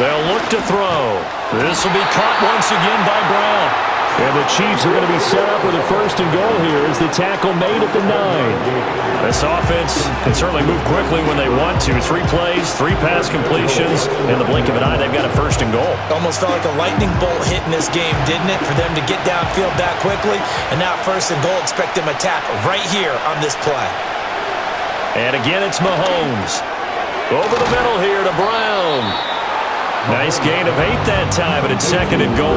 They'll look to throw. This will be caught once again by Brown. And the Chiefs are going to be set up with a 1st and goal here as the tackle made at the 9. This offense can certainly move quickly when they want to. 3 plays, 3 pass completions. In the blink of an eye, they've got a 1st and goal. Almost felt like a lightning bolt hit in this game, didn't it? For them to get downfield that quickly. And now 1st and goal, expect them to attack right here on this play. And again, it's Mahomes. Over the middle here to Brown. Nice gain of 8 that time, but it's 2nd and goal.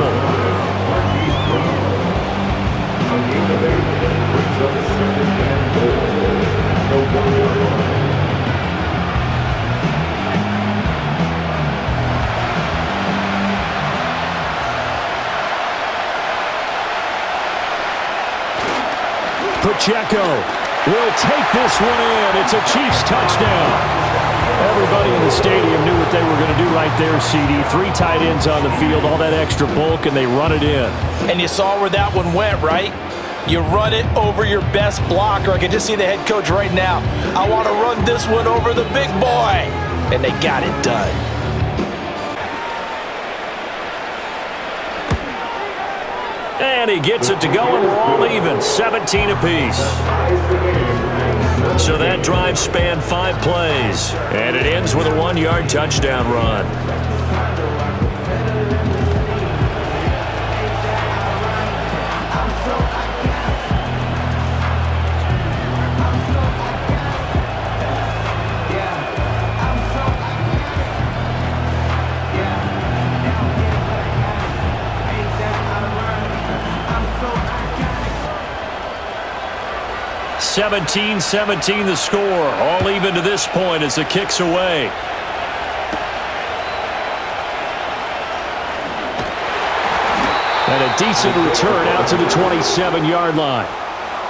Pacheco will take this one in. It's a Chiefs touchdown. Everybody in the stadium knew what they were going to do right there, CD. 3 tight ends on the field, all that extra bulk, and they run it in. And you saw where that one went, right? You run it over your best blocker. I can just see the head coach right now. I want to run this one over the big boy. And they got it done. And he gets it to go, and we're all even, 17 apiece. So that drive spanned 5 plays, and it ends with a 1-yard touchdown run. (17-17) the score, all even to this point as the kick's away. And a decent return out to the 27-yard line.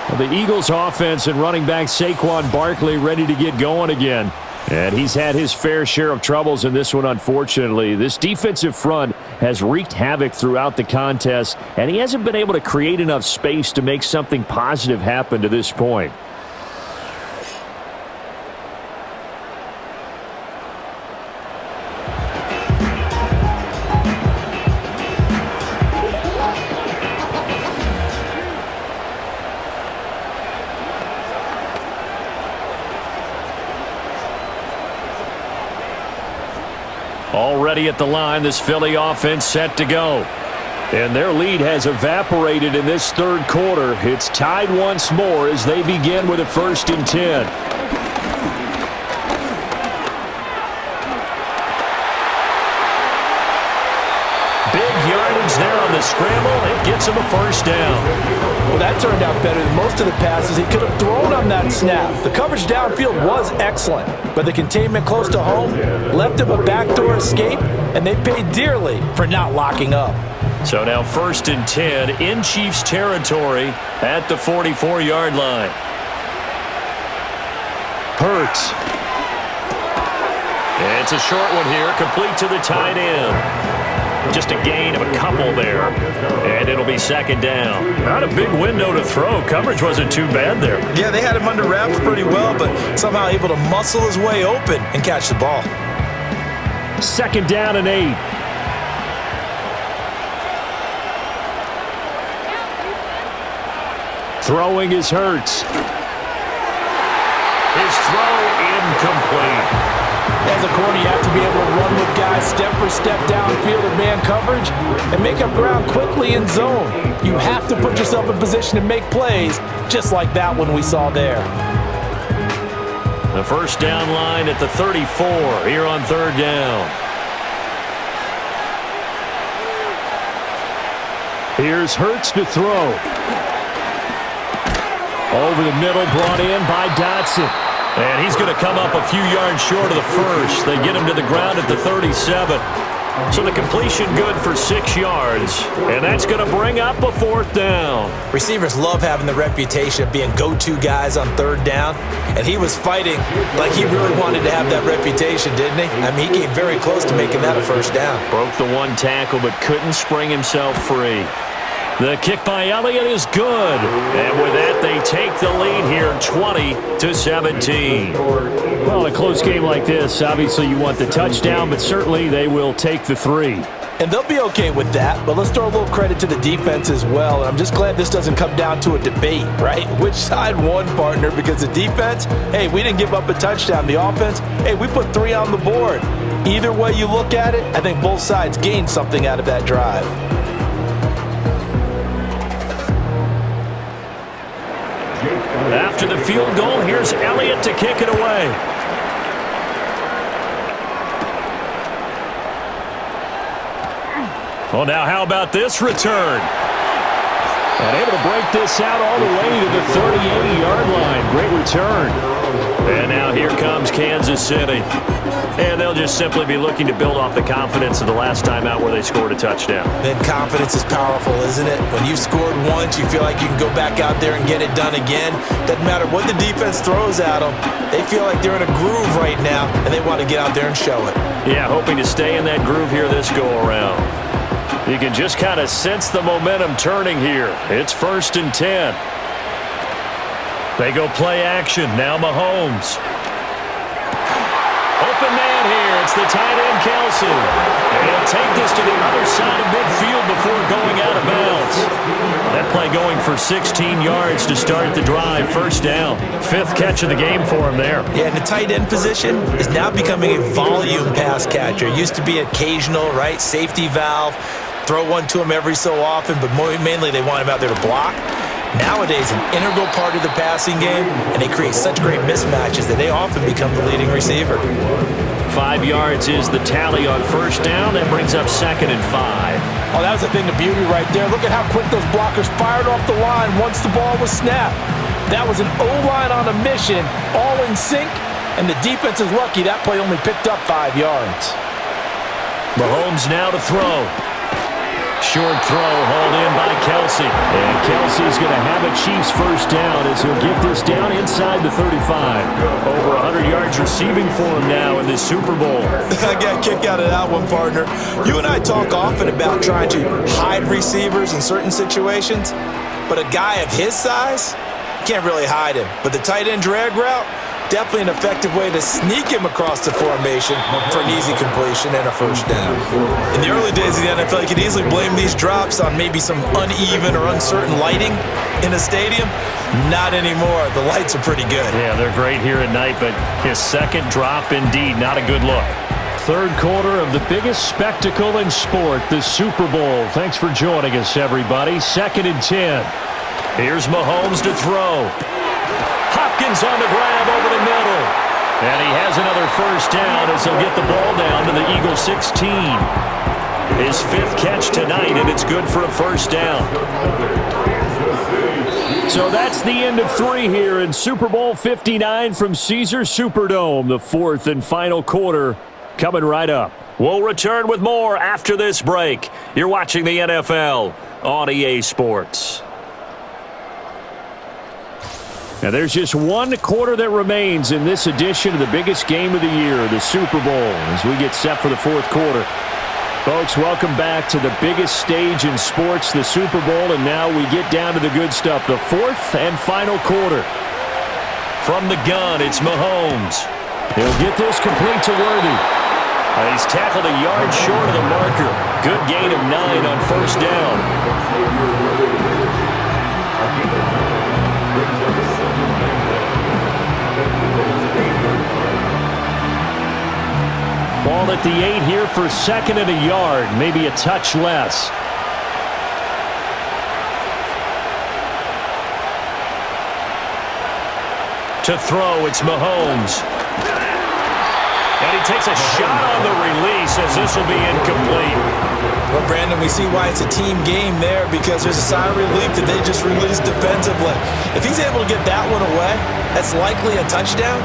Well, the Eagles offense and running back Saquon Barkley ready to get going again. And he's had his fair share of troubles in this one, unfortunately. This defensive front has wreaked havoc throughout the contest, and he hasn't been able to create enough space to make something positive happen to this point. Already at the line, this Philly offense set to go. And their lead has evaporated in this third quarter. It's tied once more as they begin with a 1st and 10. Big yardage there on the scramble. It gets him a 1st down. Well, that turned out better than most of the passes he could have thrown on that snap. The coverage downfield was excellent, but the containment close to home left him a backdoor escape, and they paid dearly for not locking up. So now 1st and 10 in Chiefs territory at the 44-yard line. Hurts. It's a short one here, complete to the tight end. Just a gain of a couple there, and it'll be 2nd down. Not a big window to throw. Coverage wasn't too bad there. Yeah, they had him under wraps pretty well, but somehow able to muscle his way open and catch the ball. 2nd down and 8. Throwing is Hurts. His throw incomplete. As a corner, you have to be able to run with guys step for step downfield in man coverage and make up ground quickly in zone. You have to put yourself in position to make plays, just like that one we saw there. The 1st down line at the 34 here on 3rd down. Here's Hurts to throw. Over the middle, brought in by Dotson. And he's going to come up a few yards short of the 1st. They get him to the ground at the 37. So the completion good for 6 yards. And that's going to bring up a 4th down. Receivers love having the reputation of being go-to guys on 3rd down. And he was fighting like he really wanted to have that reputation, didn't he? I mean, he came very close to making that a 1st down. Broke the 1 tackle but couldn't spring himself free. The kick by Elliott is good. And with that, they take the lead here 20-17. Well, in a close game like this, obviously you want the touchdown, but certainly they will take the 3. And they'll be okay with that, but let's throw a little credit to the defense as well. And I'm just glad this doesn't come down to a debate, right? Which side won, partner? Because the defense, hey, we didn't give up a touchdown. The offense, hey, we put 3 on the board. Either way you look at it, I think both sides gained something out of that drive. After the field goal, here's Elliott to kick it away. Well, now how about this return? And able to break this out all the way to the 38-yard line. great return. And now here comes Kansas City. And they'll just simply be looking to build off the confidence of the last time out where they scored a touchdown. Then confidence is powerful, isn't it? When you've scored once, you feel like you can go back out there and get it done again. Doesn't matter what the defense throws at them. They feel like they're in a groove right now, and they want to get out there and show it. Yeah, hoping to stay in that groove here this go-around. You can just kind of sense the momentum turning here. It's 1st and 10. They go play action. Now Mahomes. Open man here. It's the tight end, Kelsey. And he'll take this to the other side of midfield before going out of bounds. That play going for 16 yards to start the drive. 1st down. 5th catch of the game for him there. Yeah, and the tight end position is now becoming a volume pass catcher. It used to be occasional, right? Safety valve. Throw one to him every so often, but mainly they want him out there to block. Nowadays, an integral part of the passing game, and they create such great mismatches that they often become the leading receiver. 5 yards is the tally on 1st down. That brings up 2nd and 5. Oh, that was a thing of beauty right there. Look at how quick those blockers fired off the line once the ball was snapped. That was an O-line on a mission, all in sync, and the defense is lucky that play only picked up 5 yards. Mahomes now to throw. Short throw hauled in by Kelsey. And Kelsey's going to have a Chiefs 1st down as he'll get this down inside the 35. Over 100 yards receiving for him now in this Super Bowl. I got a kick out of that one, partner. You and I talk often about trying to hide receivers in certain situations, but a guy of his size, you can't really hide him. But the tight end drag route, definitely an effective way to sneak him across the formation for an easy completion and a 1st down. In the early days of the NFL, you could easily blame these drops on maybe some uneven or uncertain lighting in a stadium. Not anymore. The lights are pretty good. Yeah, they're great here at night, but his 2nd drop, indeed, not a good look. 3rd quarter of the biggest spectacle in sport, the Super Bowl. Thanks for joining us, everybody. 2nd and 10. Here's Mahomes to throw. Hopkins on the grab over the middle. And he has another 1st down as he'll get the ball down to the Eagles 16. His 5th catch tonight, and it's good for a 1st down. So that's the end of 3 here in Super Bowl 59 from Caesars Superdome. The 4th and final quarter coming right up. We'll return with more after this break. You're watching the NFL on EA Sports. Now, there's just 1 quarter that remains in this edition of the biggest game of the year, the Super Bowl, as we get set for the 4th quarter. Folks, welcome back to the biggest stage in sports, the Super Bowl, and now we get down to the good stuff, the 4th and final quarter. From the gun, it's Mahomes. He'll get this complete to Worthy. He's tackled a yard short of the marker. Good gain of 9 on 1st down. Ball at the 8 here for 2nd and a yard, maybe a touch less. To throw, it's Mahomes. And he takes a shot on the release as this will be incomplete. Well, Brandon, we see why it's a team game there because there's a sign of relief that they just released defensively. If he's able to get that one away, that's likely a touchdown.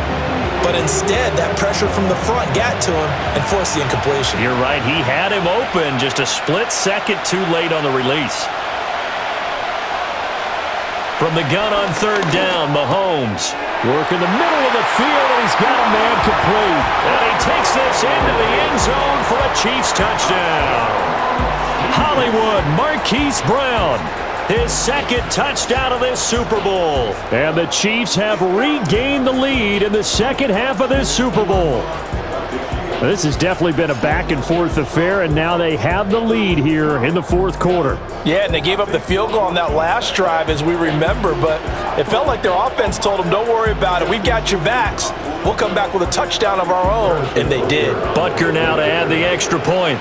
But instead, that pressure from the front got to him and forced the incompletion. You're right. He had him open just a split second too late on the release. From the gun on 3rd down, Mahomes. Working the middle of the field, and he's got a man complete. And he takes this into the end zone for a Chiefs touchdown. Hollywood, Marquise Brown. His 2nd touchdown of this Super Bowl. And the Chiefs have regained the lead in the 2nd half of this Super Bowl. This has definitely been a back-and-forth affair, and now they have the lead here in the 4th quarter. Yeah, and they gave up the field goal on that last drive, as we remember, but it felt like their offense told them, don't worry about it. We got your backs. We'll come back with a touchdown of our own, and they did. Butker now to add the extra point.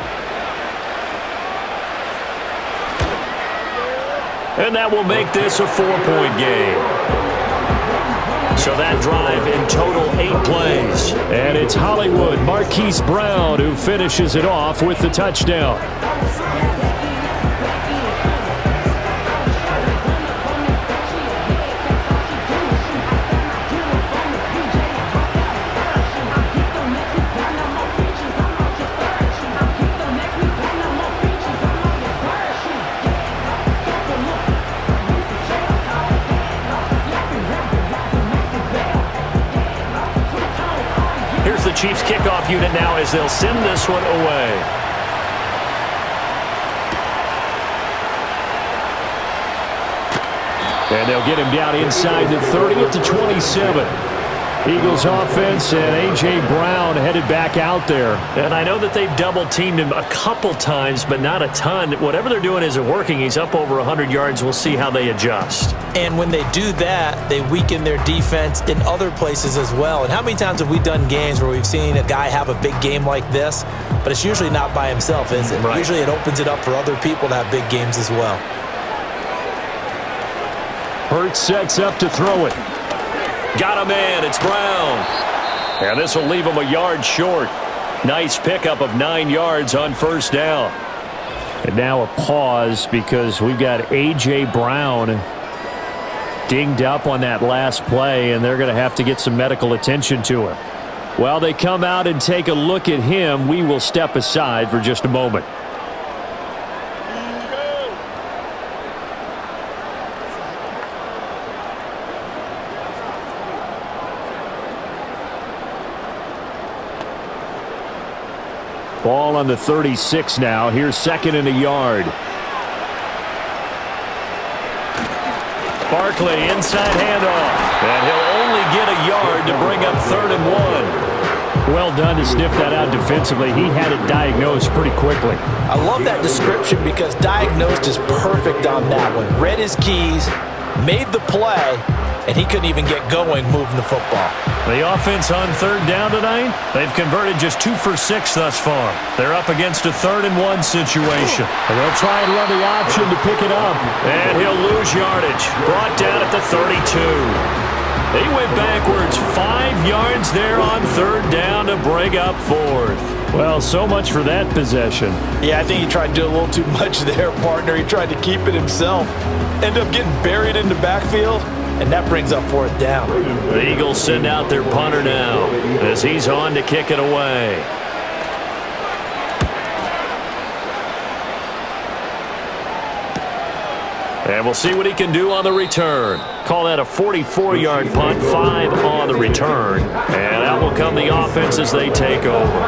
And that will make this a 4-point game. So that drive in total 8 plays. And it's Hollywood, Marquise Brown, who finishes it off with the touchdown. Chiefs kickoff unit now as they'll send this one away. And they'll get him down inside the 30 at the 27. Eagles offense and A.J. Brown headed back out there. And I know that they've double-teamed him a couple times, but not a ton. Whatever they're doing isn't working. He's up over 100 yards. We'll see how they adjust. And when they do that, they weaken their defense in other places as well. And how many times have we done games where we've seen a guy have a big game like this, but it's usually not by himself, is it? Right. Usually it opens it up for other people to have big games as well. Hurts sets up to throw it. Got a man. It's Brown. And this will leave him a yard short. Nice pickup of 9 yards on first down. And now a pause because we've got A.J. Brown dinged up on that last play, and they're going to have to get some medical attention to him. While they come out and take a look at him, we will step aside for just a moment. Ball on the 36 now. Here's second and a yard. Barkley inside handoff. And he'll only get a yard to bring up 3rd and 1. Well done to sniff that out defensively. He had it diagnosed pretty quickly. I love that description because diagnosed is perfect on that one. Read his keys, made the play, and he couldn't even get going moving the football. The offense on 3rd down tonight, they've converted just 2 for 6 thus far. They're up against a 3rd and 1 situation. And they'll try and run the option to pick it up. And he'll lose yardage. Brought down at the 32. They went backwards 5 yards there on 3rd down to bring up 4th. Well, so much for that possession. Yeah, I think he tried to do a little too much there, partner. He tried to keep it himself. Ended up getting buried in the backfield, and that brings up 4th down. The Eagles send out their punter now as he's on to kick it away. And we'll see what he can do on the return. Call that a 44-yard punt, 5 on the return. And out will come the offense as they take over.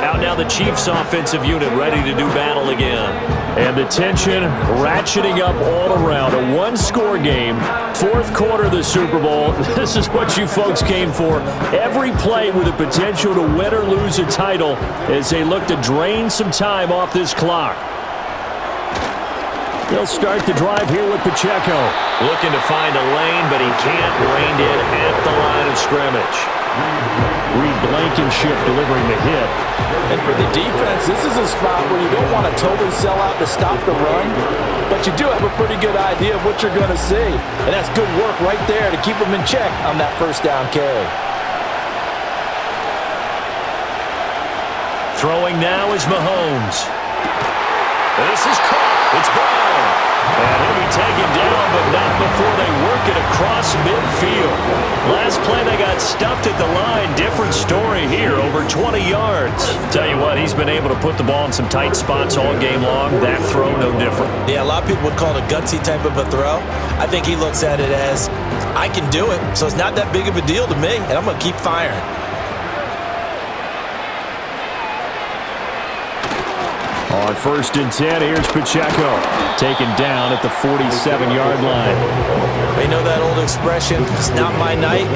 Out now the Chiefs offensive unit ready to do battle again. And the tension ratcheting up all around. A one-score game, 4th quarter of the Super Bowl. This is what you folks came for. Every play with the potential to win or lose a title as they look to drain some time off this clock. They'll start the drive here with Pacheco. Looking to find a lane, but he can't. Reined in at the line of scrimmage. Reed Blankenship delivering the hit. And for the defense, this is a spot where you don't want to totally sell out to stop the run, but you do have a pretty good idea of what you're going to see. And that's good work right there to keep them in check on that first down carry. Throwing now is Mahomes. This is caught. It's Brown. And he'll be taken down, but not before they work it across midfield. Last play, they got stuffed at the line. Different story here, over 20 yards. Tell you what, he's been able to put the ball in some tight spots all game long. That throw, no different. Yeah, a lot of people would call it a gutsy type of a throw. I think he looks at it as, I can do it, so it's not that big of a deal to me, and I'm going to keep firing. On 1st and 10, here's Pacheco. Taken down at the 47-yard line. You know that old expression, it's not my night?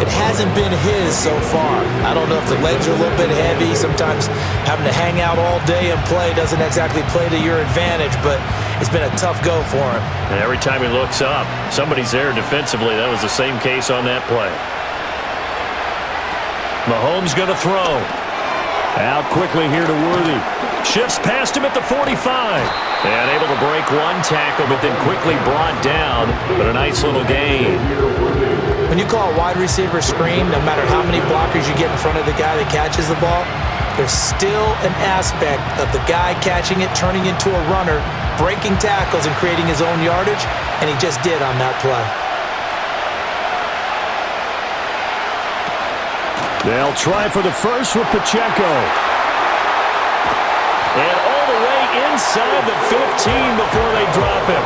It hasn't been his so far. I don't know if the legs are a little bit heavy. Sometimes having to hang out all day and play doesn't exactly play to your advantage, but it's been a tough go for him. And every time he looks up, somebody's there defensively. That was the same case on that play. Mahomes going to throw. Out quickly here to Worthy. Shifts past him at the 45. And able to break one tackle, but then quickly brought down. But a nice little gain. When you call a wide receiver screen, no matter how many blockers you get in front of the guy that catches the ball, there's still an aspect of the guy catching it, turning into a runner, breaking tackles and creating his own yardage, and he just did on that play. They'll try for the first with Pacheco. And all the way inside the 15 before they drop him.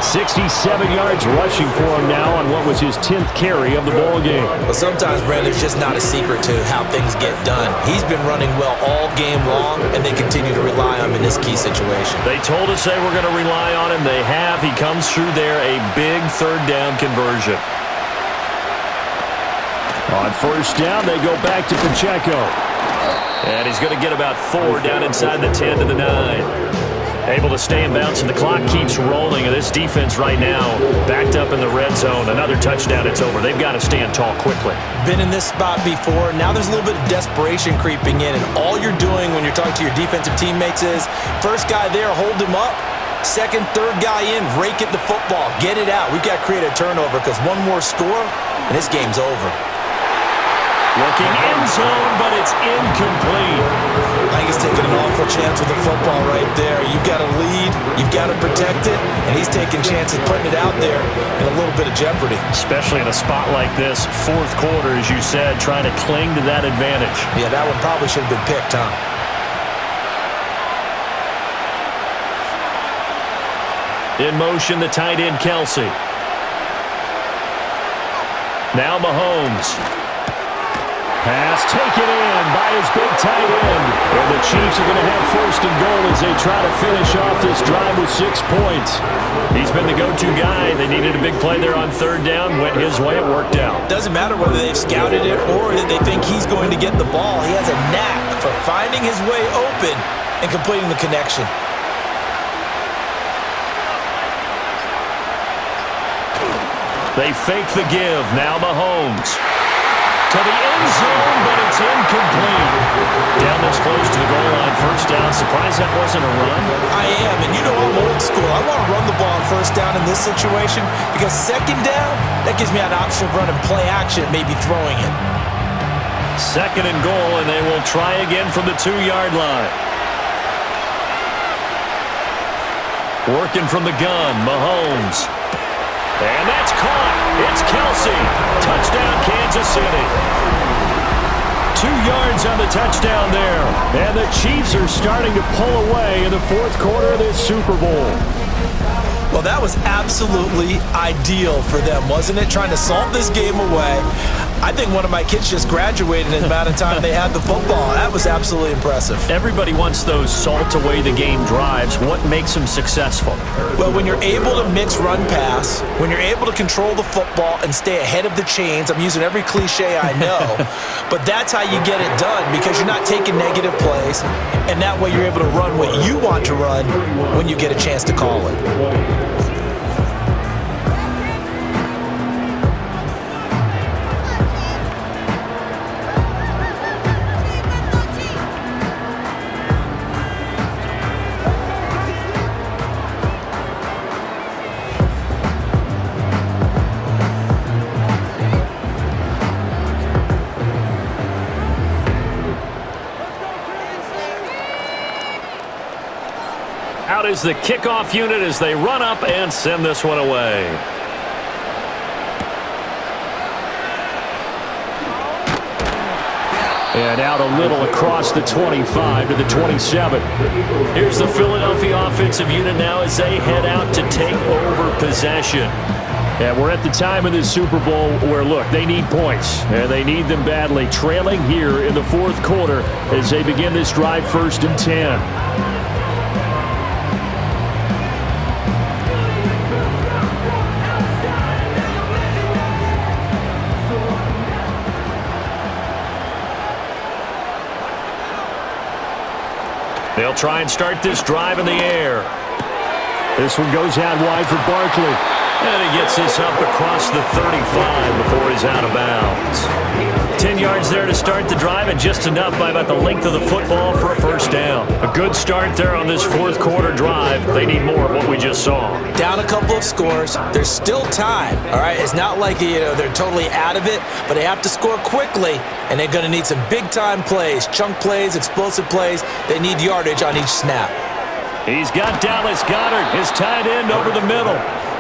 67 yards rushing for him now on what was his 10th carry of the ball game. But sometimes, Brandon, there's just not a secret to how things get done. He's been running well all game long, and they continue to rely on him in this key situation. They told us they were going to rely on him. They have. He comes through there, a big third down conversion. On first down, they go back to Pacheco. And he's going to get about 4 down inside the 10 to the 9. Able to stay in bounds, and the clock keeps rolling. And this defense right now backed up in the red zone. Another touchdown, it's over. They've got to stand tall quickly. Been in this spot before. Now there's a little bit of desperation creeping in, and all you're doing when you're talking to your defensive teammates is first guy there, hold him up. Second, third guy in, rake at the football. Get it out. We've got to create a turnover because one more score, and this game's over. Looking end zone, but it's incomplete. I think he's taking an awful chance with the football right there. You've got to lead, you've got to protect it, and he's taking chances putting it out there in a little bit of jeopardy. Especially in a spot like this, fourth quarter, as you said, trying to cling to that advantage. Yeah, that one probably should have been picked, huh? In motion, the tight end, Kelsey. Now Mahomes. Pass taken in by his big tight end. And the Chiefs are going to have first and goal as they try to finish off this drive with 6 points. He's been the go-to guy. They needed a big play there on third down. Went his way. It worked out. Doesn't matter whether they've scouted it or that they think he's going to get the ball. He has a knack for finding his way open and completing the connection. They fake the give. Now Mahomes. To the end zone, but it's incomplete. Down this close to the goal line, first down. Surprised that wasn't a run? I am, and you know I'm old school. I want to run the ball on first down in this situation because second down, that gives me an option of running play action, maybe throwing it. Second and goal, and they will try again from the 2-yard line. Working from the gun, Mahomes. And that's caught. It's Kelsey. Touchdown, Kansas City. 2 yards on the touchdown there. And the Chiefs are starting to pull away in the fourth quarter of this Super Bowl. Well, that was absolutely ideal for them, wasn't it? Trying to salt this game away. I think one of my kids just graduated in the amount of time they had the football. That was absolutely impressive. Everybody wants those salt away the game drives. What makes them successful? Well, when you're able to mix run pass, when you're able to control the football and stay ahead of the chains, I'm using every cliche I know, but that's how you get it done because you're not taking negative plays, and that way you're able to run what you want to run when you get a chance to call it. Out is the kickoff unit as they run up and send this one away. And out a little across the 25 to the 27. Here's the Philadelphia offensive unit now as they head out to take over possession. And we're at the time of this Super Bowl where, look, they need points, and they need them badly. Trailing here in the fourth quarter as they begin this drive, 1st and 10. They'll try and start this drive in the air. This one goes out wide for Barkley. And he gets this up across the 35 before he's out of bounds. 10 yards there to start the drive, and just enough by about the length of the football for a first down. A good start there on this fourth quarter drive. They need more of what we just saw. Down a couple of scores. There's still time, all right? It's not like, they're totally out of it, but they have to score quickly, and they're going to need some big-time plays, chunk plays, explosive plays. They need yardage on each snap. He's got Dallas Gaudin, his tight end, over the middle.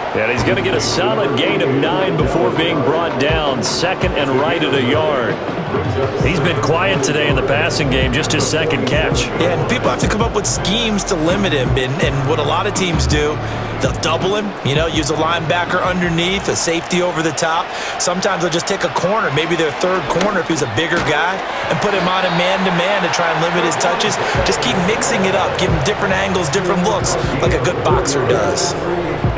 And he's going to get a solid gain of 9 before being brought down, second and right at a yard. He's been quiet today in the passing game, just his second catch. Yeah, and people have to come up with schemes to limit him, and what a lot of teams do They'll double him, use a linebacker underneath, a safety over the top. Sometimes they'll just take a corner, maybe their third corner if he's a bigger guy, and put him on a man-to-man to try and limit his touches. Just keep mixing it up, give him different angles, different looks, like a good boxer does.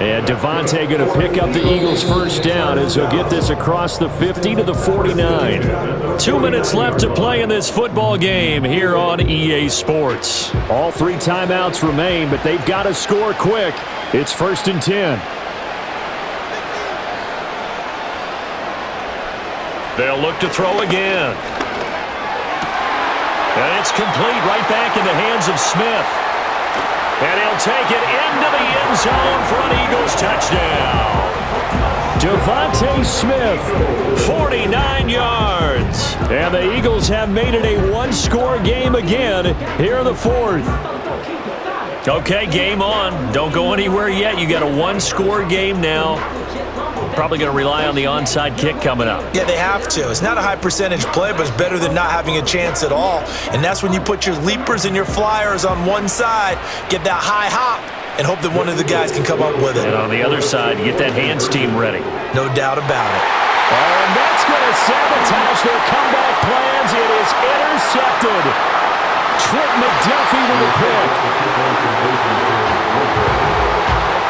And Devontae going to pick up the Eagles' first down as he'll get this across the 50 to the 49. 2 minutes left to play in this football game here on EA Sports. All 3 timeouts remain, but they've got to score quick. It's 1st and 10. They'll look to throw again. And it's complete right back in the hands of Smith. And he'll take it into the end zone for an Eagles touchdown. Devontae Smith, 49 yards. And the Eagles have made it a one-score game again here in the 4th. Okay, game on. Don't go anywhere yet. You got a one-score game now. Probably going to rely on the onside kick coming up. Yeah, they have to. It's not a high-percentage play, but it's better than not having a chance at all. And that's when you put your leapers and your flyers on one side, get that high hop, and hope that one of the guys can come up with it. And on the other side, you get that hands team ready. No doubt about it. And that's going to sabotage their comeback plans. It is intercepted. Trent McDuffie with a pick.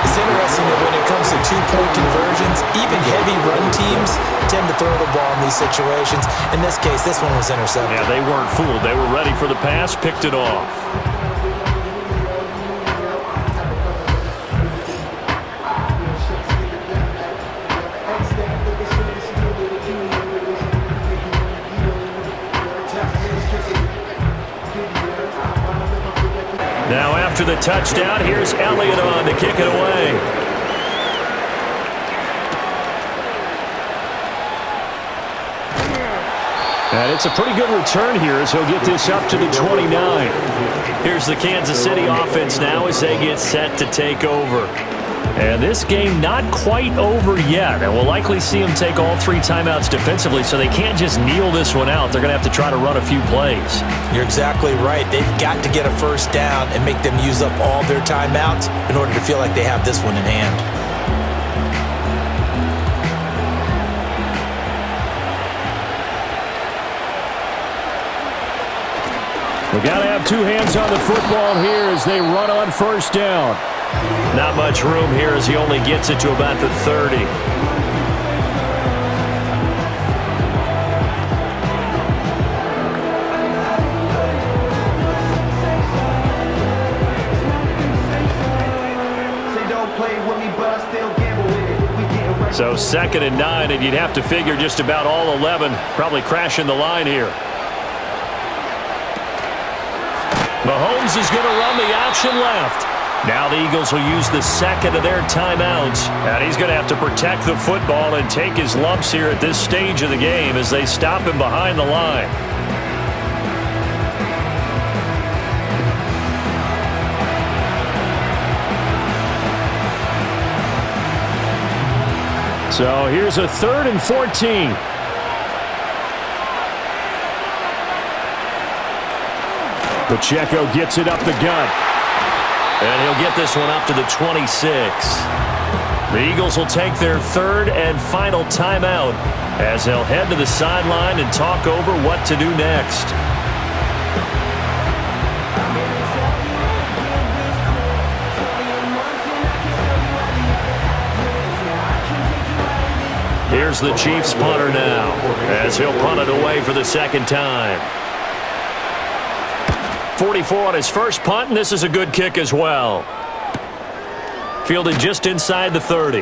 It's interesting that when it comes to two-point conversions, even heavy run teams tend to throw the ball in these situations. In this case, this one was intercepted. Yeah, they weren't fooled. They were ready for the pass, picked it off. Now after the touchdown, here's Elliott on to kick it away. And it's a pretty good return here as he'll get this up to the 29. Here's the Kansas City offense now as they get set to take over. And this game not quite over yet. And we'll likely see them take all 3 timeouts defensively, so they can't just kneel this one out. They're going to have to try to run a few plays. You're exactly right. They've got to get a first down and make them use up all their timeouts in order to feel like they have this one in hand. We've got to have 2 hands on the football here as they run on first down. Not much room here as he only gets it to about the 30. So 2nd and 9, and you'd have to figure just about all 11 probably crashing the line here. Mahomes is going to run the option left. Now the Eagles will use the second of their timeouts. And he's going to have to protect the football and take his lumps here at this stage of the game as they stop him behind the line. So here's a 3rd and 14. Pacheco gets it up the gut. And he'll get this one up to the 26. The Eagles will take their 3rd and final timeout as they'll head to the sideline and talk over what to do next. Here's the Chiefs punter now as he'll punt it away for the 2nd time. 44 on his first punt, and this is a good kick as well. Fielded just inside the 30.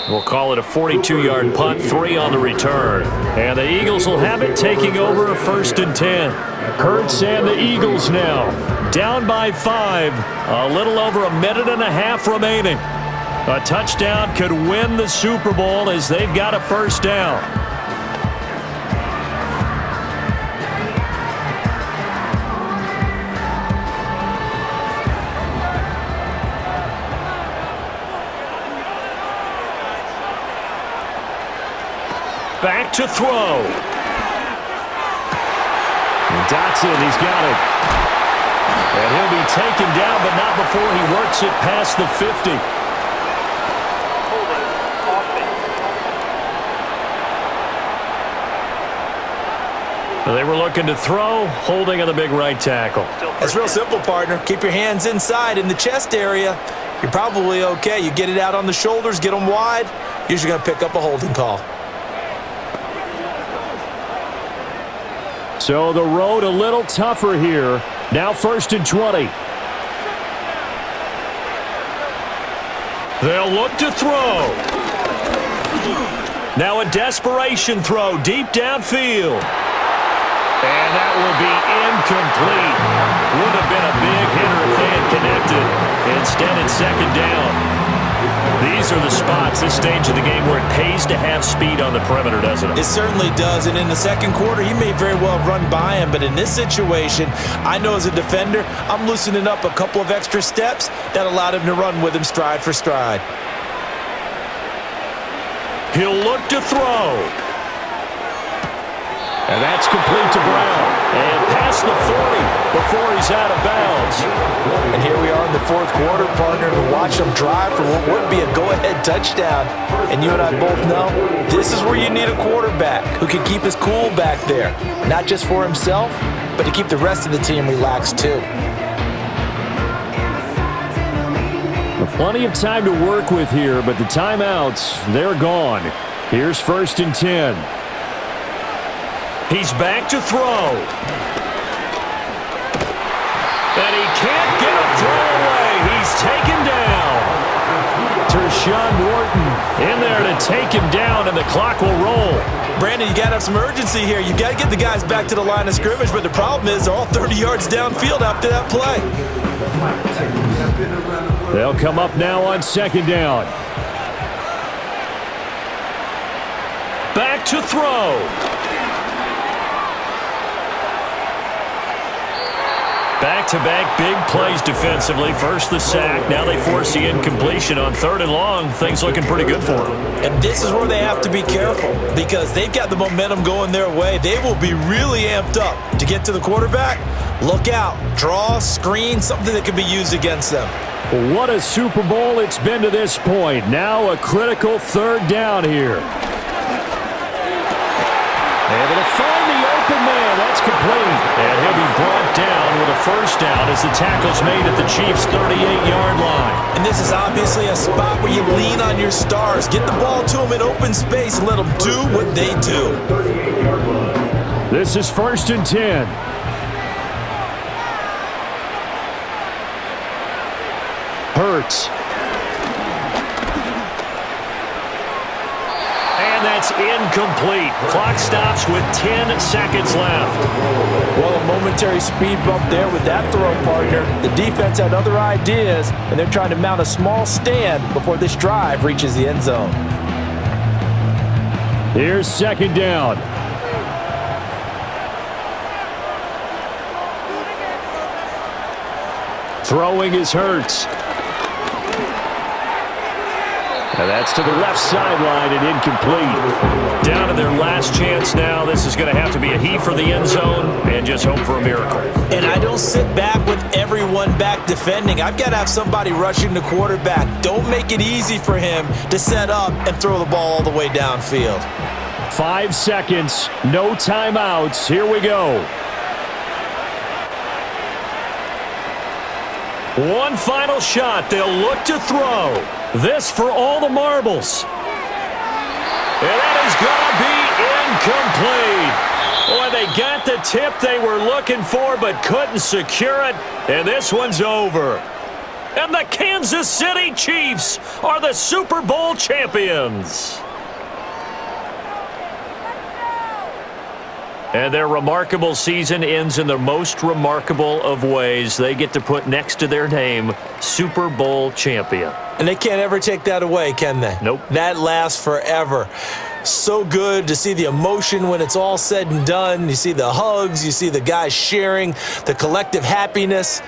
We'll call it a 42-yard punt, 3 on the return. And the Eagles will have it taking over a 1st and 10. Hurts and the Eagles now down by 5. A little over a minute and a half remaining. A touchdown could win the Super Bowl as they've got a first down. Back to throw. Dotson, he's got it. And he'll be taken down, but not before he works it past the 50. They were looking to throw, holding on the big right tackle. It's real simple, partner. Keep your hands inside in the chest area. You're probably okay. You get it out on the shoulders, get them wide. Usually going to pick up a holding call. So the road a little tougher here. Now 1st and 20. They'll look to throw. Now a desperation throw deep downfield. And that will be incomplete. Would have been a big hitter if they had connected. Instead, it's 2nd down. These are the spots, this stage of the game, where it pays to have speed on the perimeter, doesn't it? It certainly does, and in the second quarter, he may very well run by him, but in this situation, I know as a defender, I'm loosening up a couple of extra steps that allowed him to run with him stride for stride. He'll look to throw. And that's complete to Brown. And past the 40 before he's out of bounds. And here we are in the 4th quarter, partner, to watch him drive for what would be a go-ahead touchdown. And you and I both know this is where you need a quarterback who can keep his cool back there. Not just for himself, but to keep the rest of the team relaxed too. Plenty of time to work with here, but the timeouts, they're gone. Here's 1st and 10. He's back to throw. And he can't get a throw away. He's taken down. Tershawn Wharton in there to take him down, and the clock will roll. Brandon, you got to have some urgency here. You got to get the guys back to the line of scrimmage, but the problem is they're all 30 yards downfield after that play. They'll come up now on 2nd down. Back to throw. Back-to-back big plays defensively. First the sack. Now they force the incompletion on 3rd and long. Things looking pretty good for them. And this is where they have to be careful because they've got the momentum going their way. They will be really amped up to get to the quarterback. Look out. Draw, screen, something that can be used against them. What a Super Bowl it's been to this point. Now a critical 3rd down here. Able to find the open man. That's complete. And he'll be brought down with a 1st down as the tackle's made at the Chiefs' 38-yard line. And this is obviously a spot where you lean on your stars. Get the ball to them in open space and let them do what they do. This is 1st and 10. Hurts. And that's incomplete. Clock stops with 10 seconds left. Well, a momentary speed bump there with that throw, partner. The defense had other ideas, and they're trying to mount a small stand before this drive reaches the end zone. Here's 2nd down. Throwing is Hurts. And that's to the left sideline and incomplete. Down to their last chance now. This is going to have to be a heave for the end zone and just hope for a miracle. And I don't sit back with everyone back defending. I've got to have somebody rushing the quarterback. Don't make it easy for him to set up and throw the ball all the way downfield. 5 seconds, no timeouts. Here we go. One final shot. They'll look to throw. This for all the marbles. And that is going to be incomplete. Boy, they got the tip they were looking for but couldn't secure it. And this one's over. And the Kansas City Chiefs are the Super Bowl champions. And their remarkable season ends in the most remarkable of ways. They get to put next to their name, Super Bowl champion. And they can't ever take that away, can they? Nope. That lasts forever. So good to see the emotion when it's all said and done. You see the hugs. You see the guys sharing, the collective happiness.